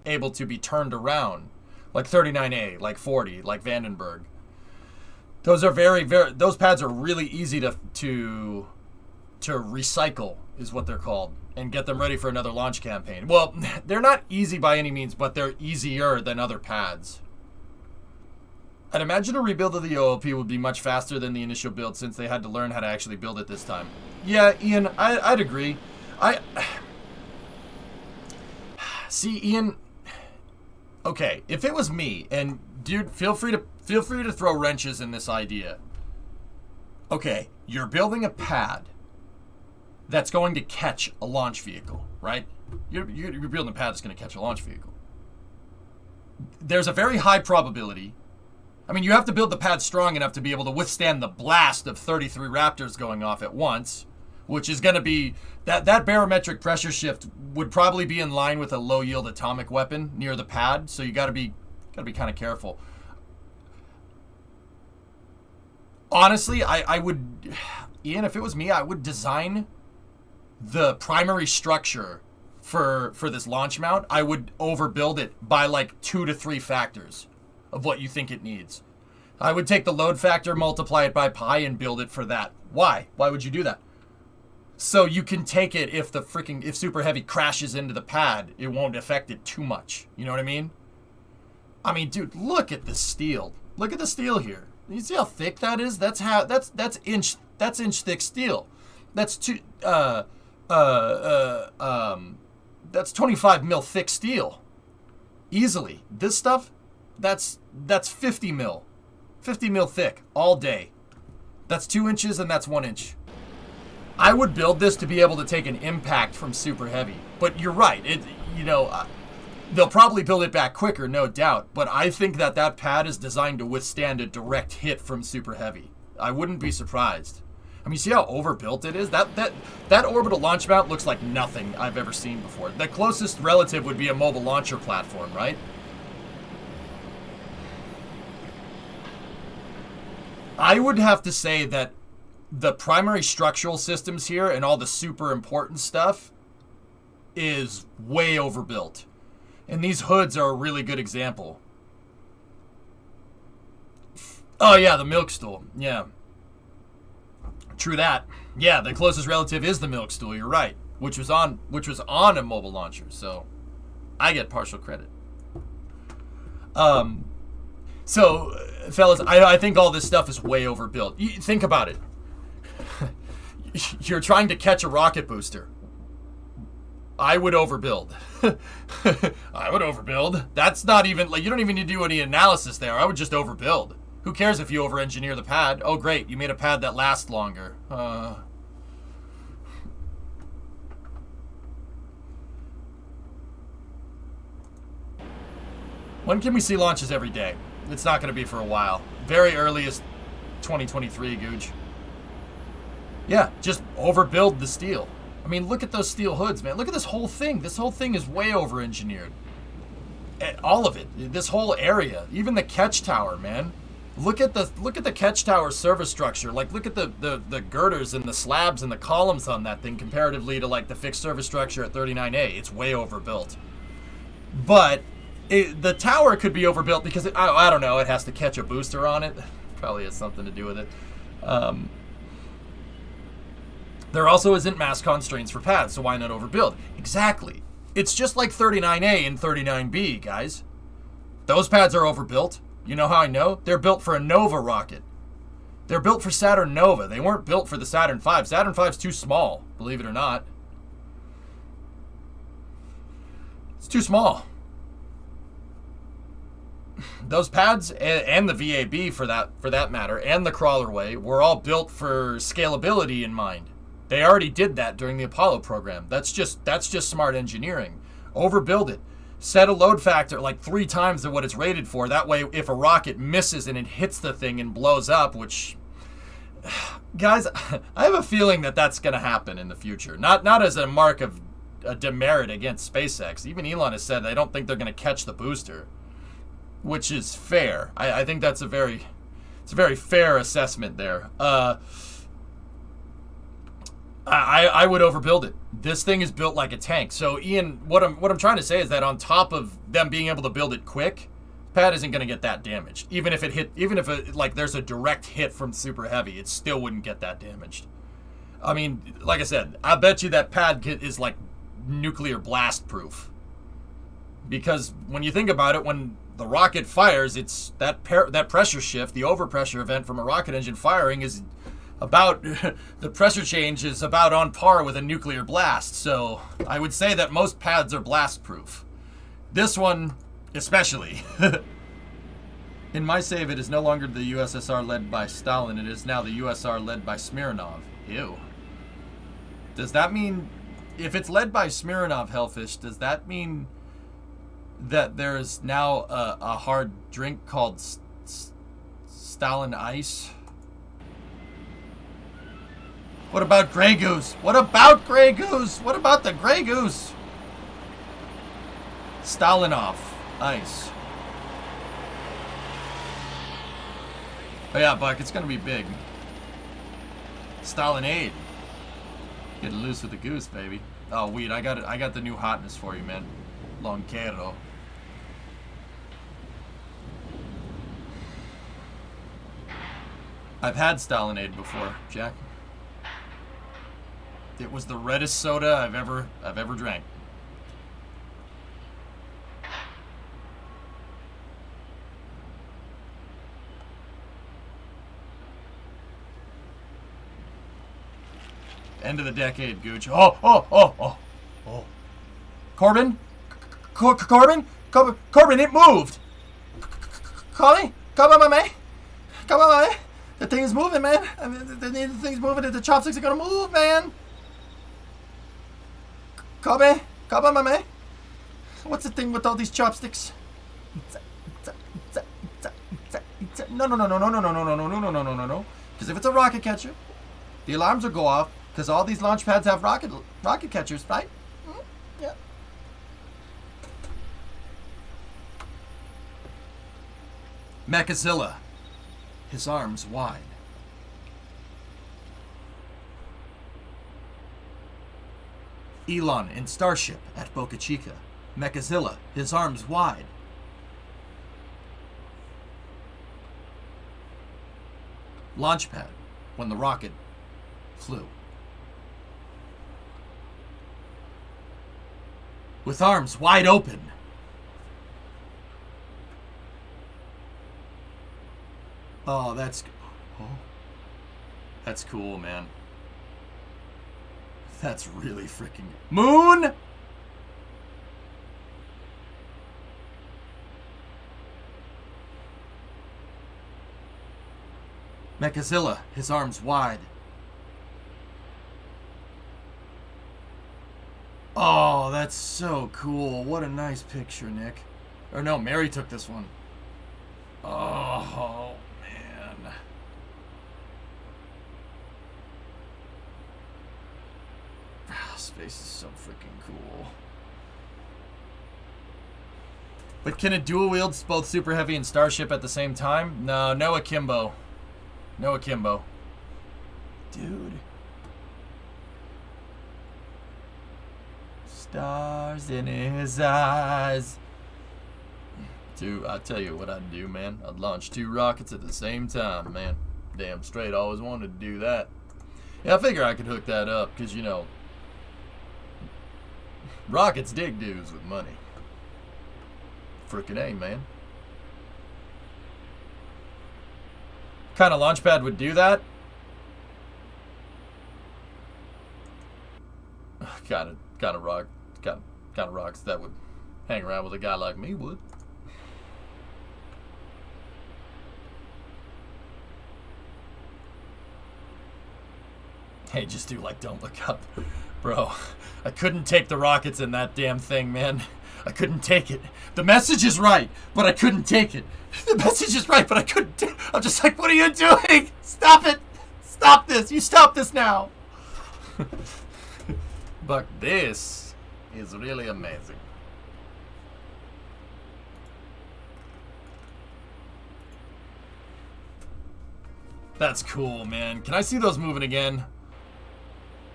able to be turned around, like 39A, like 40, like Vandenberg. Those are those pads are really easy to recycle, is what they're called, and get them ready for another launch campaign. Well, they're not easy by any means, but they're easier than other pads. I'd imagine a rebuild of the OOP would be much faster than the initial build since they had to learn how to actually build it this time. Yeah, Ian, I'd agree. See, Ian, okay, if it was me, and dude, feel free to throw wrenches in this idea. Okay, you're building a pad that's going to catch a launch vehicle, right? You're building a pad that's going to catch a launch vehicle. There's a very high probability. I mean, you have to build the pad strong enough to be able to withstand the blast of 33 Raptors going off at once, which is going to be that barometric pressure shift would probably be in line with a low yield atomic weapon near the pad. So you got to be kind of careful. Honestly, I would, Ian, if it was me, I would design the primary structure for this launch mount. I would overbuild it by like 2 to 3 factors of what you think it needs. I would take the load factor, multiply it by pi, and build it for that. Why? Why would you do that? So you can take it if if Super Heavy crashes into the pad, it won't affect it too much. You know what I mean? I mean, dude, look at the steel. Look at the steel here. You see how thick that is? That's inch thick steel. That's that's 25 mil thick steel. Easily. This stuff, that's 50 mil. 50 mil thick all day. That's 2 inches and that's 1 inch. I would build this to be able to take an impact from Super Heavy. But you're right. They'll probably build it back quicker, no doubt. But I think that pad is designed to withstand a direct hit from Super Heavy. I wouldn't be surprised. I mean, see how overbuilt it is? That orbital launch mount looks like nothing I've ever seen before. The closest relative would be a mobile launcher platform, right? I would have to say that the primary structural systems here and all the super important stuff is way overbuilt. And these hoods are a really good example. Oh yeah, the milk stool. Yeah. True that. Yeah, the closest relative is the milk stool, you're right. Which was on a mobile launcher, so I get partial credit. So, fellas, I think all this stuff is way overbuilt. Think about it. You're trying to catch a rocket booster. I would overbuild. I would overbuild. That's not even, like, you don't even need to do any analysis there. I would just overbuild. Who cares if you over-engineer the pad? Oh, great, you made a pad that lasts longer. When can we see launches every day? It's not going to be for a while. Very earliest 2023, Gooch. Yeah, just overbuild the steel. I mean, look at those steel hoods, man. Look at this whole thing. This whole thing is way over-engineered. All of it. This whole area. Even the catch tower, man. Look at the catch tower service structure. Like, look at the girders and the slabs and the columns on that thing comparatively to, like, the fixed service structure at 39A. It's way overbuilt. But the tower could be overbuilt because, I don't know, it has to catch a booster on it. Probably has something to do with it. There also isn't mass constraints for pads, so why not overbuild? Exactly. It's just like 39A and 39B, guys. Those pads are overbuilt. You know how I know? They're built for a Nova rocket. They're built for Saturn Nova. They weren't built for the Saturn V. Saturn V's too small, believe it or not. It's too small. Those pads and the VAB for that matter, and the crawlerway were all built for scalability in mind. They already did that during the Apollo program. That's just smart engineering. Overbuild it. Set a load factor like 3 times of what it's rated for. That way, if a rocket misses and it hits the thing and blows up, which, guys, I have a feeling that that's going to happen in the future. Not as a mark of a demerit against SpaceX. Even Elon has said, I don't think they're going to catch the booster, which is fair. I think that's a very fair assessment there. I would overbuild it. This thing is built like a tank. So Ian, what I'm trying to say is that on top of them being able to build it quick, pad isn't going to get that damaged. Even if like there's a direct hit from super heavy, it still wouldn't get that damaged. I mean, like I said, I bet you that pad is like nuclear blast proof. Because when you think about it, when the rocket fires, it's that pressure shift, the overpressure event from a rocket engine firing is about, the pressure change is about on par with a nuclear blast. So I would say that most pads are blast proof. This one especially. In my save, it is no longer the USSR led by Stalin. It is now the USSR led by Smirnov. Ew. Does that mean, if it's led by Smirnov, Hellfish, does that mean that there is now a hard drink called Stalin Ice? What about Grey Goose? What about Grey Goose? What about the Grey Goose? Stalinov Ice. Oh yeah, Buck, it's gonna be big. Stalinade. Getting loose with the goose, baby. Oh, weed, I got it. I got the new hotness for you, man. Lonquero. I've had Stalinade before, Jack. It was the reddest soda I've ever drank. End of the decade, Gooch. Oh. Corbin? Corbin, it moved. Corbin, my man. The thing is moving, man. I mean, the thing's moving. The chopsticks are gonna move, man. Kobe, my man. What's the thing with all these chopsticks? No. Because if it's a rocket catcher, the alarms will go off. Because all these launch pads have rocket catchers, right? Yeah. Mechazilla, his arms wide. Elon in Starship at Boca Chica. Mechazilla, his arms wide. Launchpad, when the rocket flew. With arms wide open. Oh, that's cool, man. That's really freaking... Moon! Mechazilla, his arms wide. Oh, that's so cool. What a nice picture, Nick. Or no, Mary took this one. Oh, man. Space is so freaking cool. But can it dual wield both Super Heavy and Starship at the same time? No akimbo. No akimbo. Dude. Stars in his eyes. Dude, I tell you what I'd do, man. I'd launch 2 rockets at the same time, man. Damn straight, always wanted to do that. Yeah, I figure I could hook that up, because, you know, rockets dig dudes with money. Frickin' A, man. Kind of launch pad would do that? Kind of rocks that would hang around with a guy like me would. Hey, just do like don't look up. Bro, I couldn't take the rockets in that damn thing, man. I couldn't take it. The message is right, but I couldn't take it. The message is right, but I couldn't take it. I'm just like, what are you doing? Stop it. Stop this. You stop this now. But this is really amazing. That's cool, man. Can I see those moving again?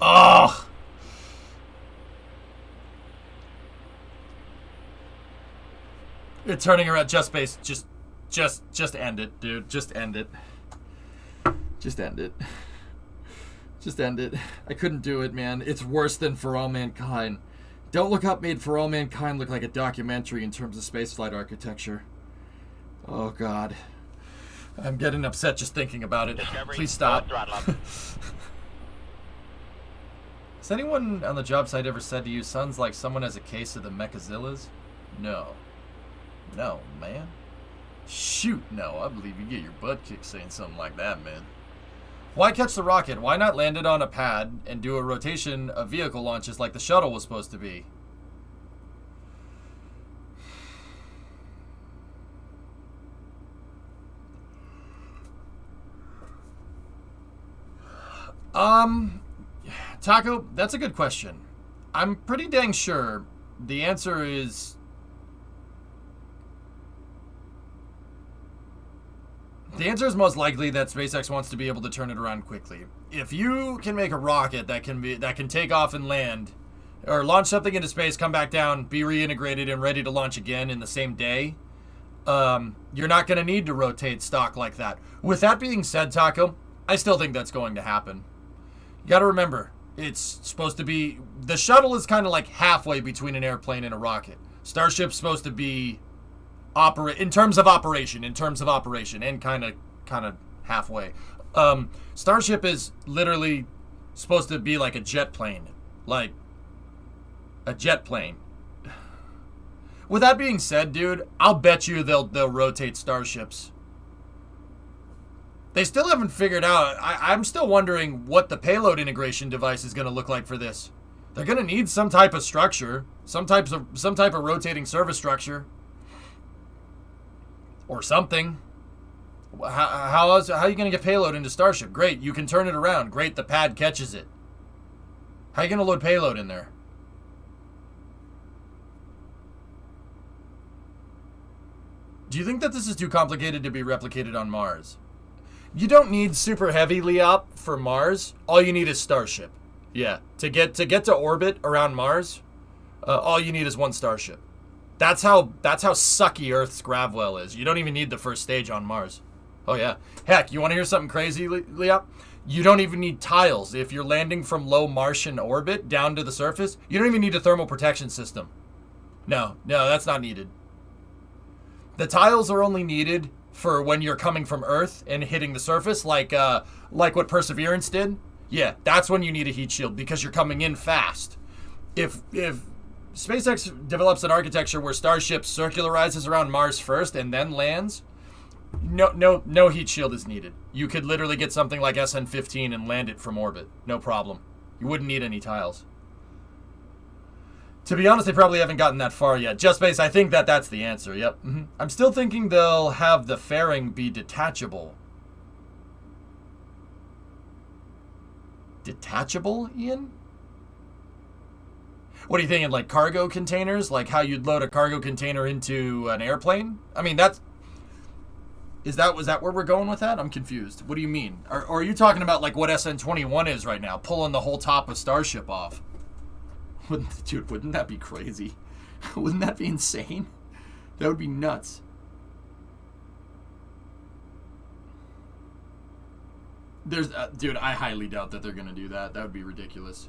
Oh! You're turning around. Just base. Just end it, dude. Just end it. Just end it. Just end it. I couldn't do it, man. It's worse than For All Mankind. Don't Look Up made For All Mankind look like a documentary in terms of spaceflight architecture. Oh, God. I'm getting upset just thinking about it. Discovery, Please stop. throttle up. Has anyone on the job site ever said to you, sounds like someone has a case of the Mechazillas? No. No, man. Shoot, no. I believe you get your butt kicked saying something like that, man. Why catch the rocket? Why not land it on a pad and do a rotation of vehicle launches like the shuttle was supposed to be? Taco, that's a good question. I'm pretty dang sure the answer is... The answer is most likely that SpaceX wants to be able to turn it around quickly. If you can make a rocket that can take off and land, or launch something into space, come back down, be reintegrated and ready to launch again in the same day, you're not going to need to rotate stock like that. With that being said, Taco, I still think that's going to happen. You got to remember, it's supposed to be... The shuttle is kind of like halfway between an airplane and a rocket. Starship's supposed to be... in terms of operation, and kind of halfway. Starship is literally supposed to be like a jet plane. Like, a jet plane. With that being said, dude, I'll bet you they'll rotate starships. They still haven't figured out. I'm still wondering what the payload integration device is going to look like for this. They're going to need some type of structure, some type of rotating service structure, or something. How are you going to get payload into Starship? Great, you can turn it around. Great, the pad catches it. How are you going to load payload in there? Do you think that this is too complicated to be replicated on Mars? You don't need super heavy LEOP for Mars. All you need is Starship. Yeah, to get to orbit around Mars, all you need is one Starship. That's how sucky Earth's gravwell is. You don't even need the first stage on Mars. Oh yeah. Heck, you want to hear something crazy, LEOP? You don't even need tiles. If you're landing from low Martian orbit down to the surface, you don't even need a thermal protection system. No, that's not needed. The tiles are only needed for when you're coming from Earth and hitting the surface, like what Perseverance did. Yeah, that's when you need a heat shield because you're coming in fast. If SpaceX develops an architecture where Starship circularizes around Mars first and then lands, no heat shield is needed. You could literally get something like SN-15 and land it from orbit. No problem. You wouldn't need any tiles. To be honest, they probably haven't gotten that far yet. Just Space, I think that's the answer. Yep. Mm-hmm. I'm still thinking they'll have the fairing be detachable. Detachable, Ian? What are you thinking, like cargo containers? Like how you'd load a cargo container into an airplane? I mean, was that where we're going with that? I'm confused. What do you mean? Or are you talking about like what SN-21 is right now, pulling the whole top of Starship off? Dude, wouldn't that be crazy? Wouldn't that be insane? That would be nuts. Dude, I highly doubt that they're going to do that. That would be ridiculous.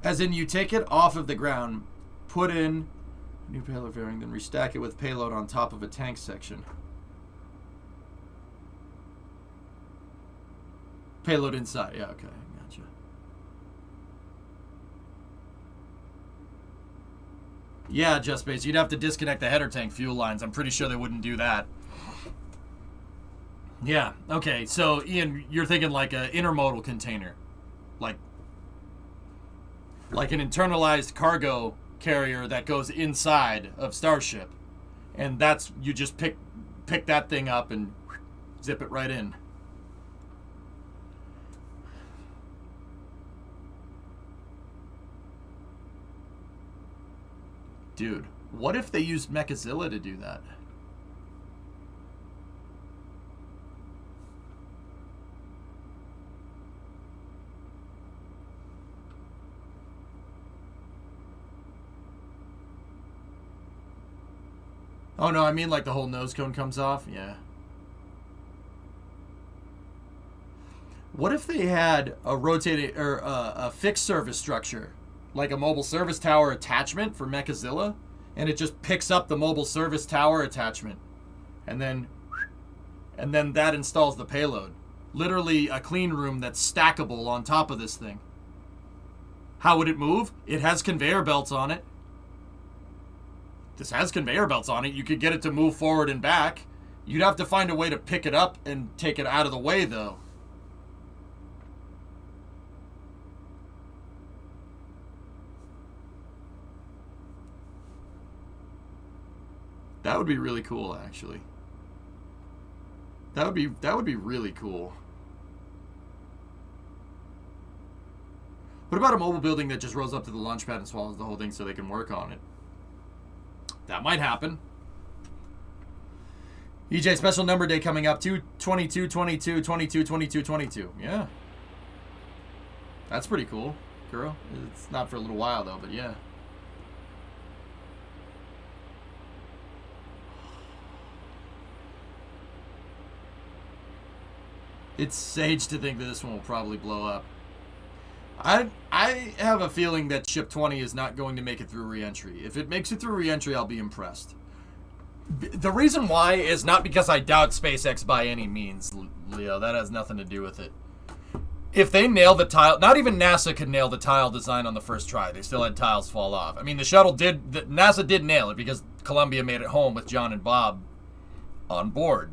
As in, you take it off of the ground, put in a new payload fairing, then restack it with payload on top of a tank section. Payload inside. Yeah, okay. Gotcha. Yeah, Just Space. You'd have to disconnect the header tank fuel lines. I'm pretty sure they wouldn't do that. Yeah, okay. So, Ian, you're thinking like an intermodal container. Like an internalized cargo carrier that goes inside of Starship. And that's, you just pick that thing up and zip it right in. Dude, what if they used Mechazilla to do that? Oh no, I mean like the whole nose cone comes off? Yeah. What if they had a rotating or a fixed service structure, like a mobile service tower attachment for Mechazilla, and it just picks up the mobile service tower attachment, and then that installs the payload. Literally a clean room that's stackable on top of this thing. How would it move? It has conveyor belts on it. This has conveyor belts on it. You could get it to move forward and back. You'd have to find a way to pick it up and take it out of the way, though. That would be really cool, actually. That would be really cool. What about a mobile building that just rolls up to the launch pad and swallows the whole thing so they can work on it? That might happen. EJ, special number day coming up. 22, 22, 22, 22, 22. Yeah. That's pretty cool, girl. It's not for a little while, though, but yeah. It's sage to think that this one will probably blow up. I have a feeling that Ship 20 is not going to make it through re-entry. If it makes it through re-entry, I'll be impressed. The reason why is not because I doubt SpaceX by any means, Leo. That has nothing to do with it. If they nail the tile, not even NASA could nail the tile design on the first try. They still had tiles fall off. I mean, NASA did nail it because Columbia made it home with John and Bob on board.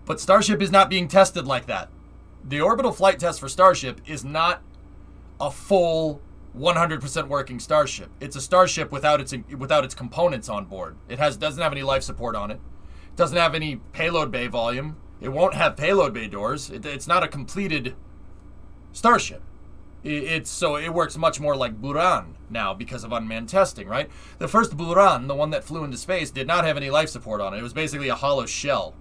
But Starship is not being tested like that. The orbital flight test for Starship is not a full 100% working Starship. It's a Starship without its components on board. It doesn't have any life support on it. It doesn't have any payload bay volume. It won't have payload bay doors. It's not a completed Starship. So it works much more like Buran now because of unmanned testing, right? The first Buran, the one that flew into space, did not have any life support on it. It was basically a hollow shell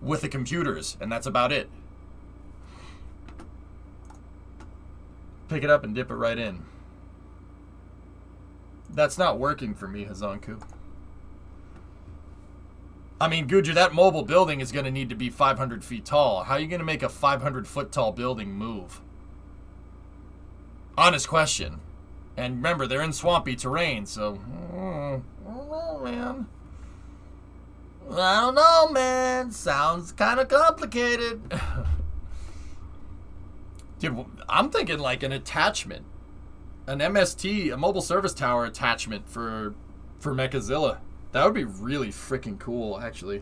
with the computers, and that's about it. Pick it up and dip it right in. That's not working for me, Hazanku. I mean, Gujar, that mobile building is going to need to be 500 feet tall. How are you going to make a 500-foot tall building move? Honest question. And remember, they're in swampy terrain, so... I don't know, man. I don't know, man. Sounds kind of complicated. Dude, I'm thinking like an attachment. An MST, a mobile service tower attachment for Mechazilla. That would be really freaking cool, actually.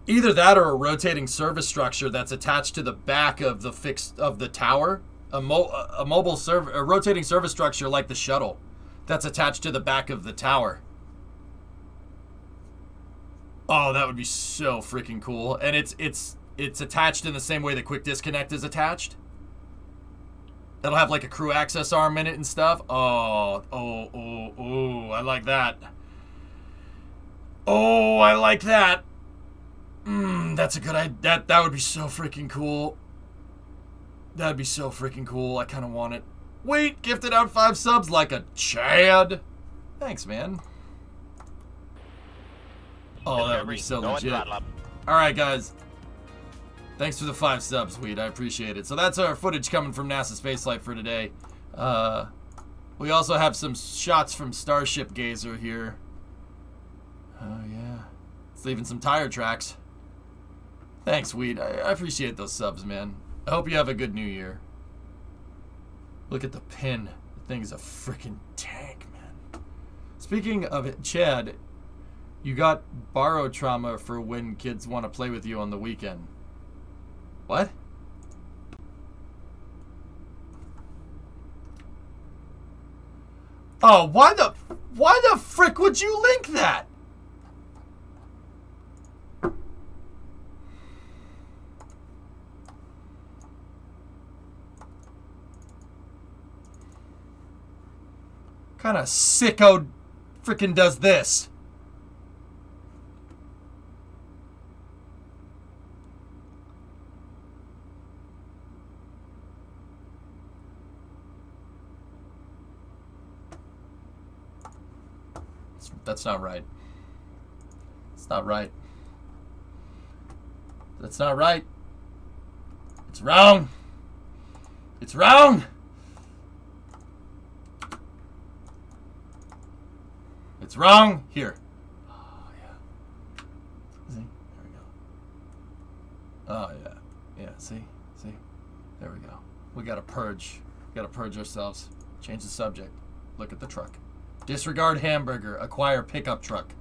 Either that or a rotating service structure that's attached to the back of the tower. A rotating service structure like the shuttle that's attached to the back of the tower. Oh, that would be so freaking cool. And it's attached in the same way the quick disconnect is attached. It'll have like a crew access arm in it and stuff. Oh, I like that. Oh, I like that. That's a good idea. That would be so freaking cool. That'd be so freaking cool. I kind of want it. Wait, gifted out 5 subs like a Chad. Thanks, man. Oh, that would be so legit. Alright, guys. Thanks for the 5 subs, Weed. I appreciate it. So that's our footage coming from NASA Spaceflight for today. We also have some shots from Starship Gazer here. Oh, yeah. It's leaving some tire tracks. Thanks, Weed. I appreciate those subs, man. I hope you have a good new year. Look at the pin. The thing's a freaking tank, man. Speaking of it, Chad, you got borrow trauma for when kids want to play with you on the weekend. What? Oh, why the frick would you link that? Kind of sicko frickin' does this? That's not right. It's not right. That's not right. It's wrong. It's wrong. It's wrong. Here. Oh, yeah. See? There we go. Oh, yeah. Yeah, see? See? There we go. We gotta purge. We gotta purge ourselves. Change the subject. Look at the truck. Disregard hamburger. Acquire pickup truck.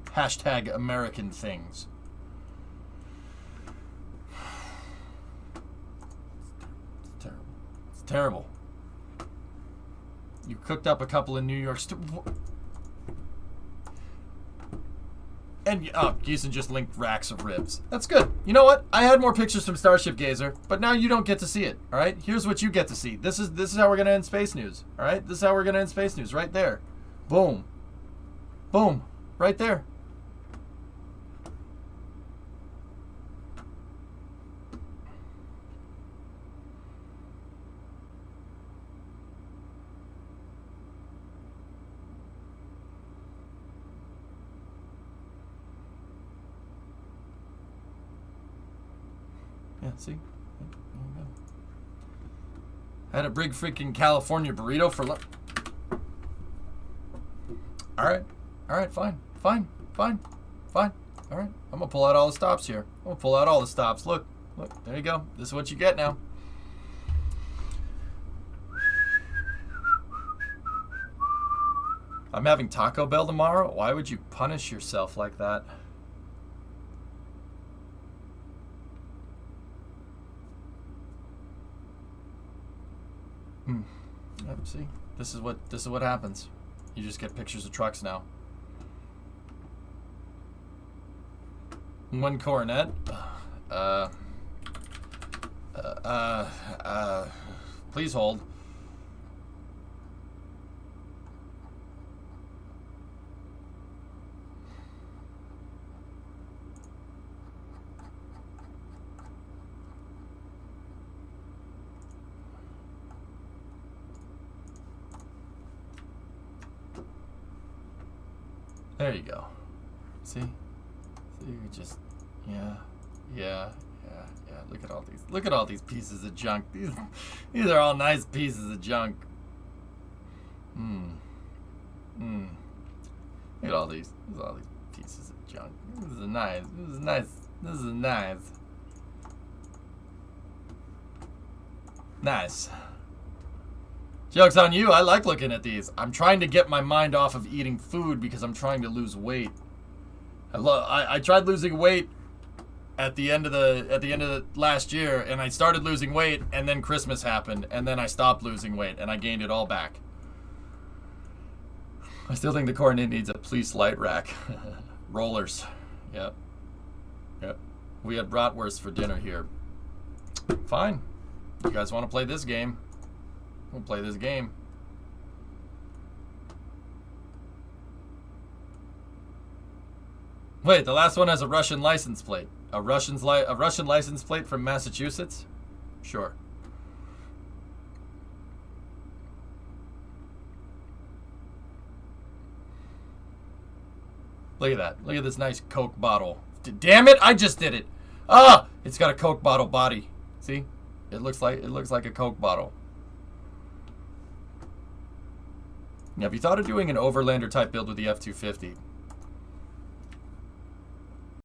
Hashtag American things. It's terrible. It's terrible. You cooked up a couple of New York... And Gieson just linked racks of ribs. That's good. You know what? I had more pictures from Starship Gazer, but now you don't get to see it. All right. Here's what you get to see. This is how we're gonna end space news. All right. This is how we're gonna end space news. Right there. Boom. Boom. Right there. Yeah, see? There you go. Had a big freaking California burrito for lunch. Alright. Alright, fine. Fine. Fine. Fine. Alright. I'm gonna pull out all the stops here. I'm gonna pull out all the stops. Look. Look. There you go. This is what you get now. I'm having Taco Bell tomorrow. Why would you punish yourself like that? Yep, see, this is what happens. You just get pictures of trucks now. One coronet. Please hold. There you go. See? You just, yeah. Look at all these. Look at all these pieces of junk. These are all nice pieces of junk. Look at all these. Look at all these pieces of junk. This is nice. This is nice. This is nice. Nice. Joke's on you. I like looking at these. I'm trying to get my mind off of eating food because I'm trying to lose weight. I tried losing weight at the end of the last year, and I started losing weight, and then Christmas happened, and then I stopped losing weight, and I gained it all back. I still think the coronet needs a police light rack. Rollers. Yep. We had bratwurst for dinner here. Fine. You guys want to play this game? We'll play this game. Wait, the last one has a Russian license plate. A Russian license plate from Massachusetts? Sure. Look at that. Look at this nice Coke bottle. Damn it! I just did it. Ah! It's got a Coke bottle body. See? It looks like a Coke bottle. Now, have you thought of doing an Overlander type build with the F-250?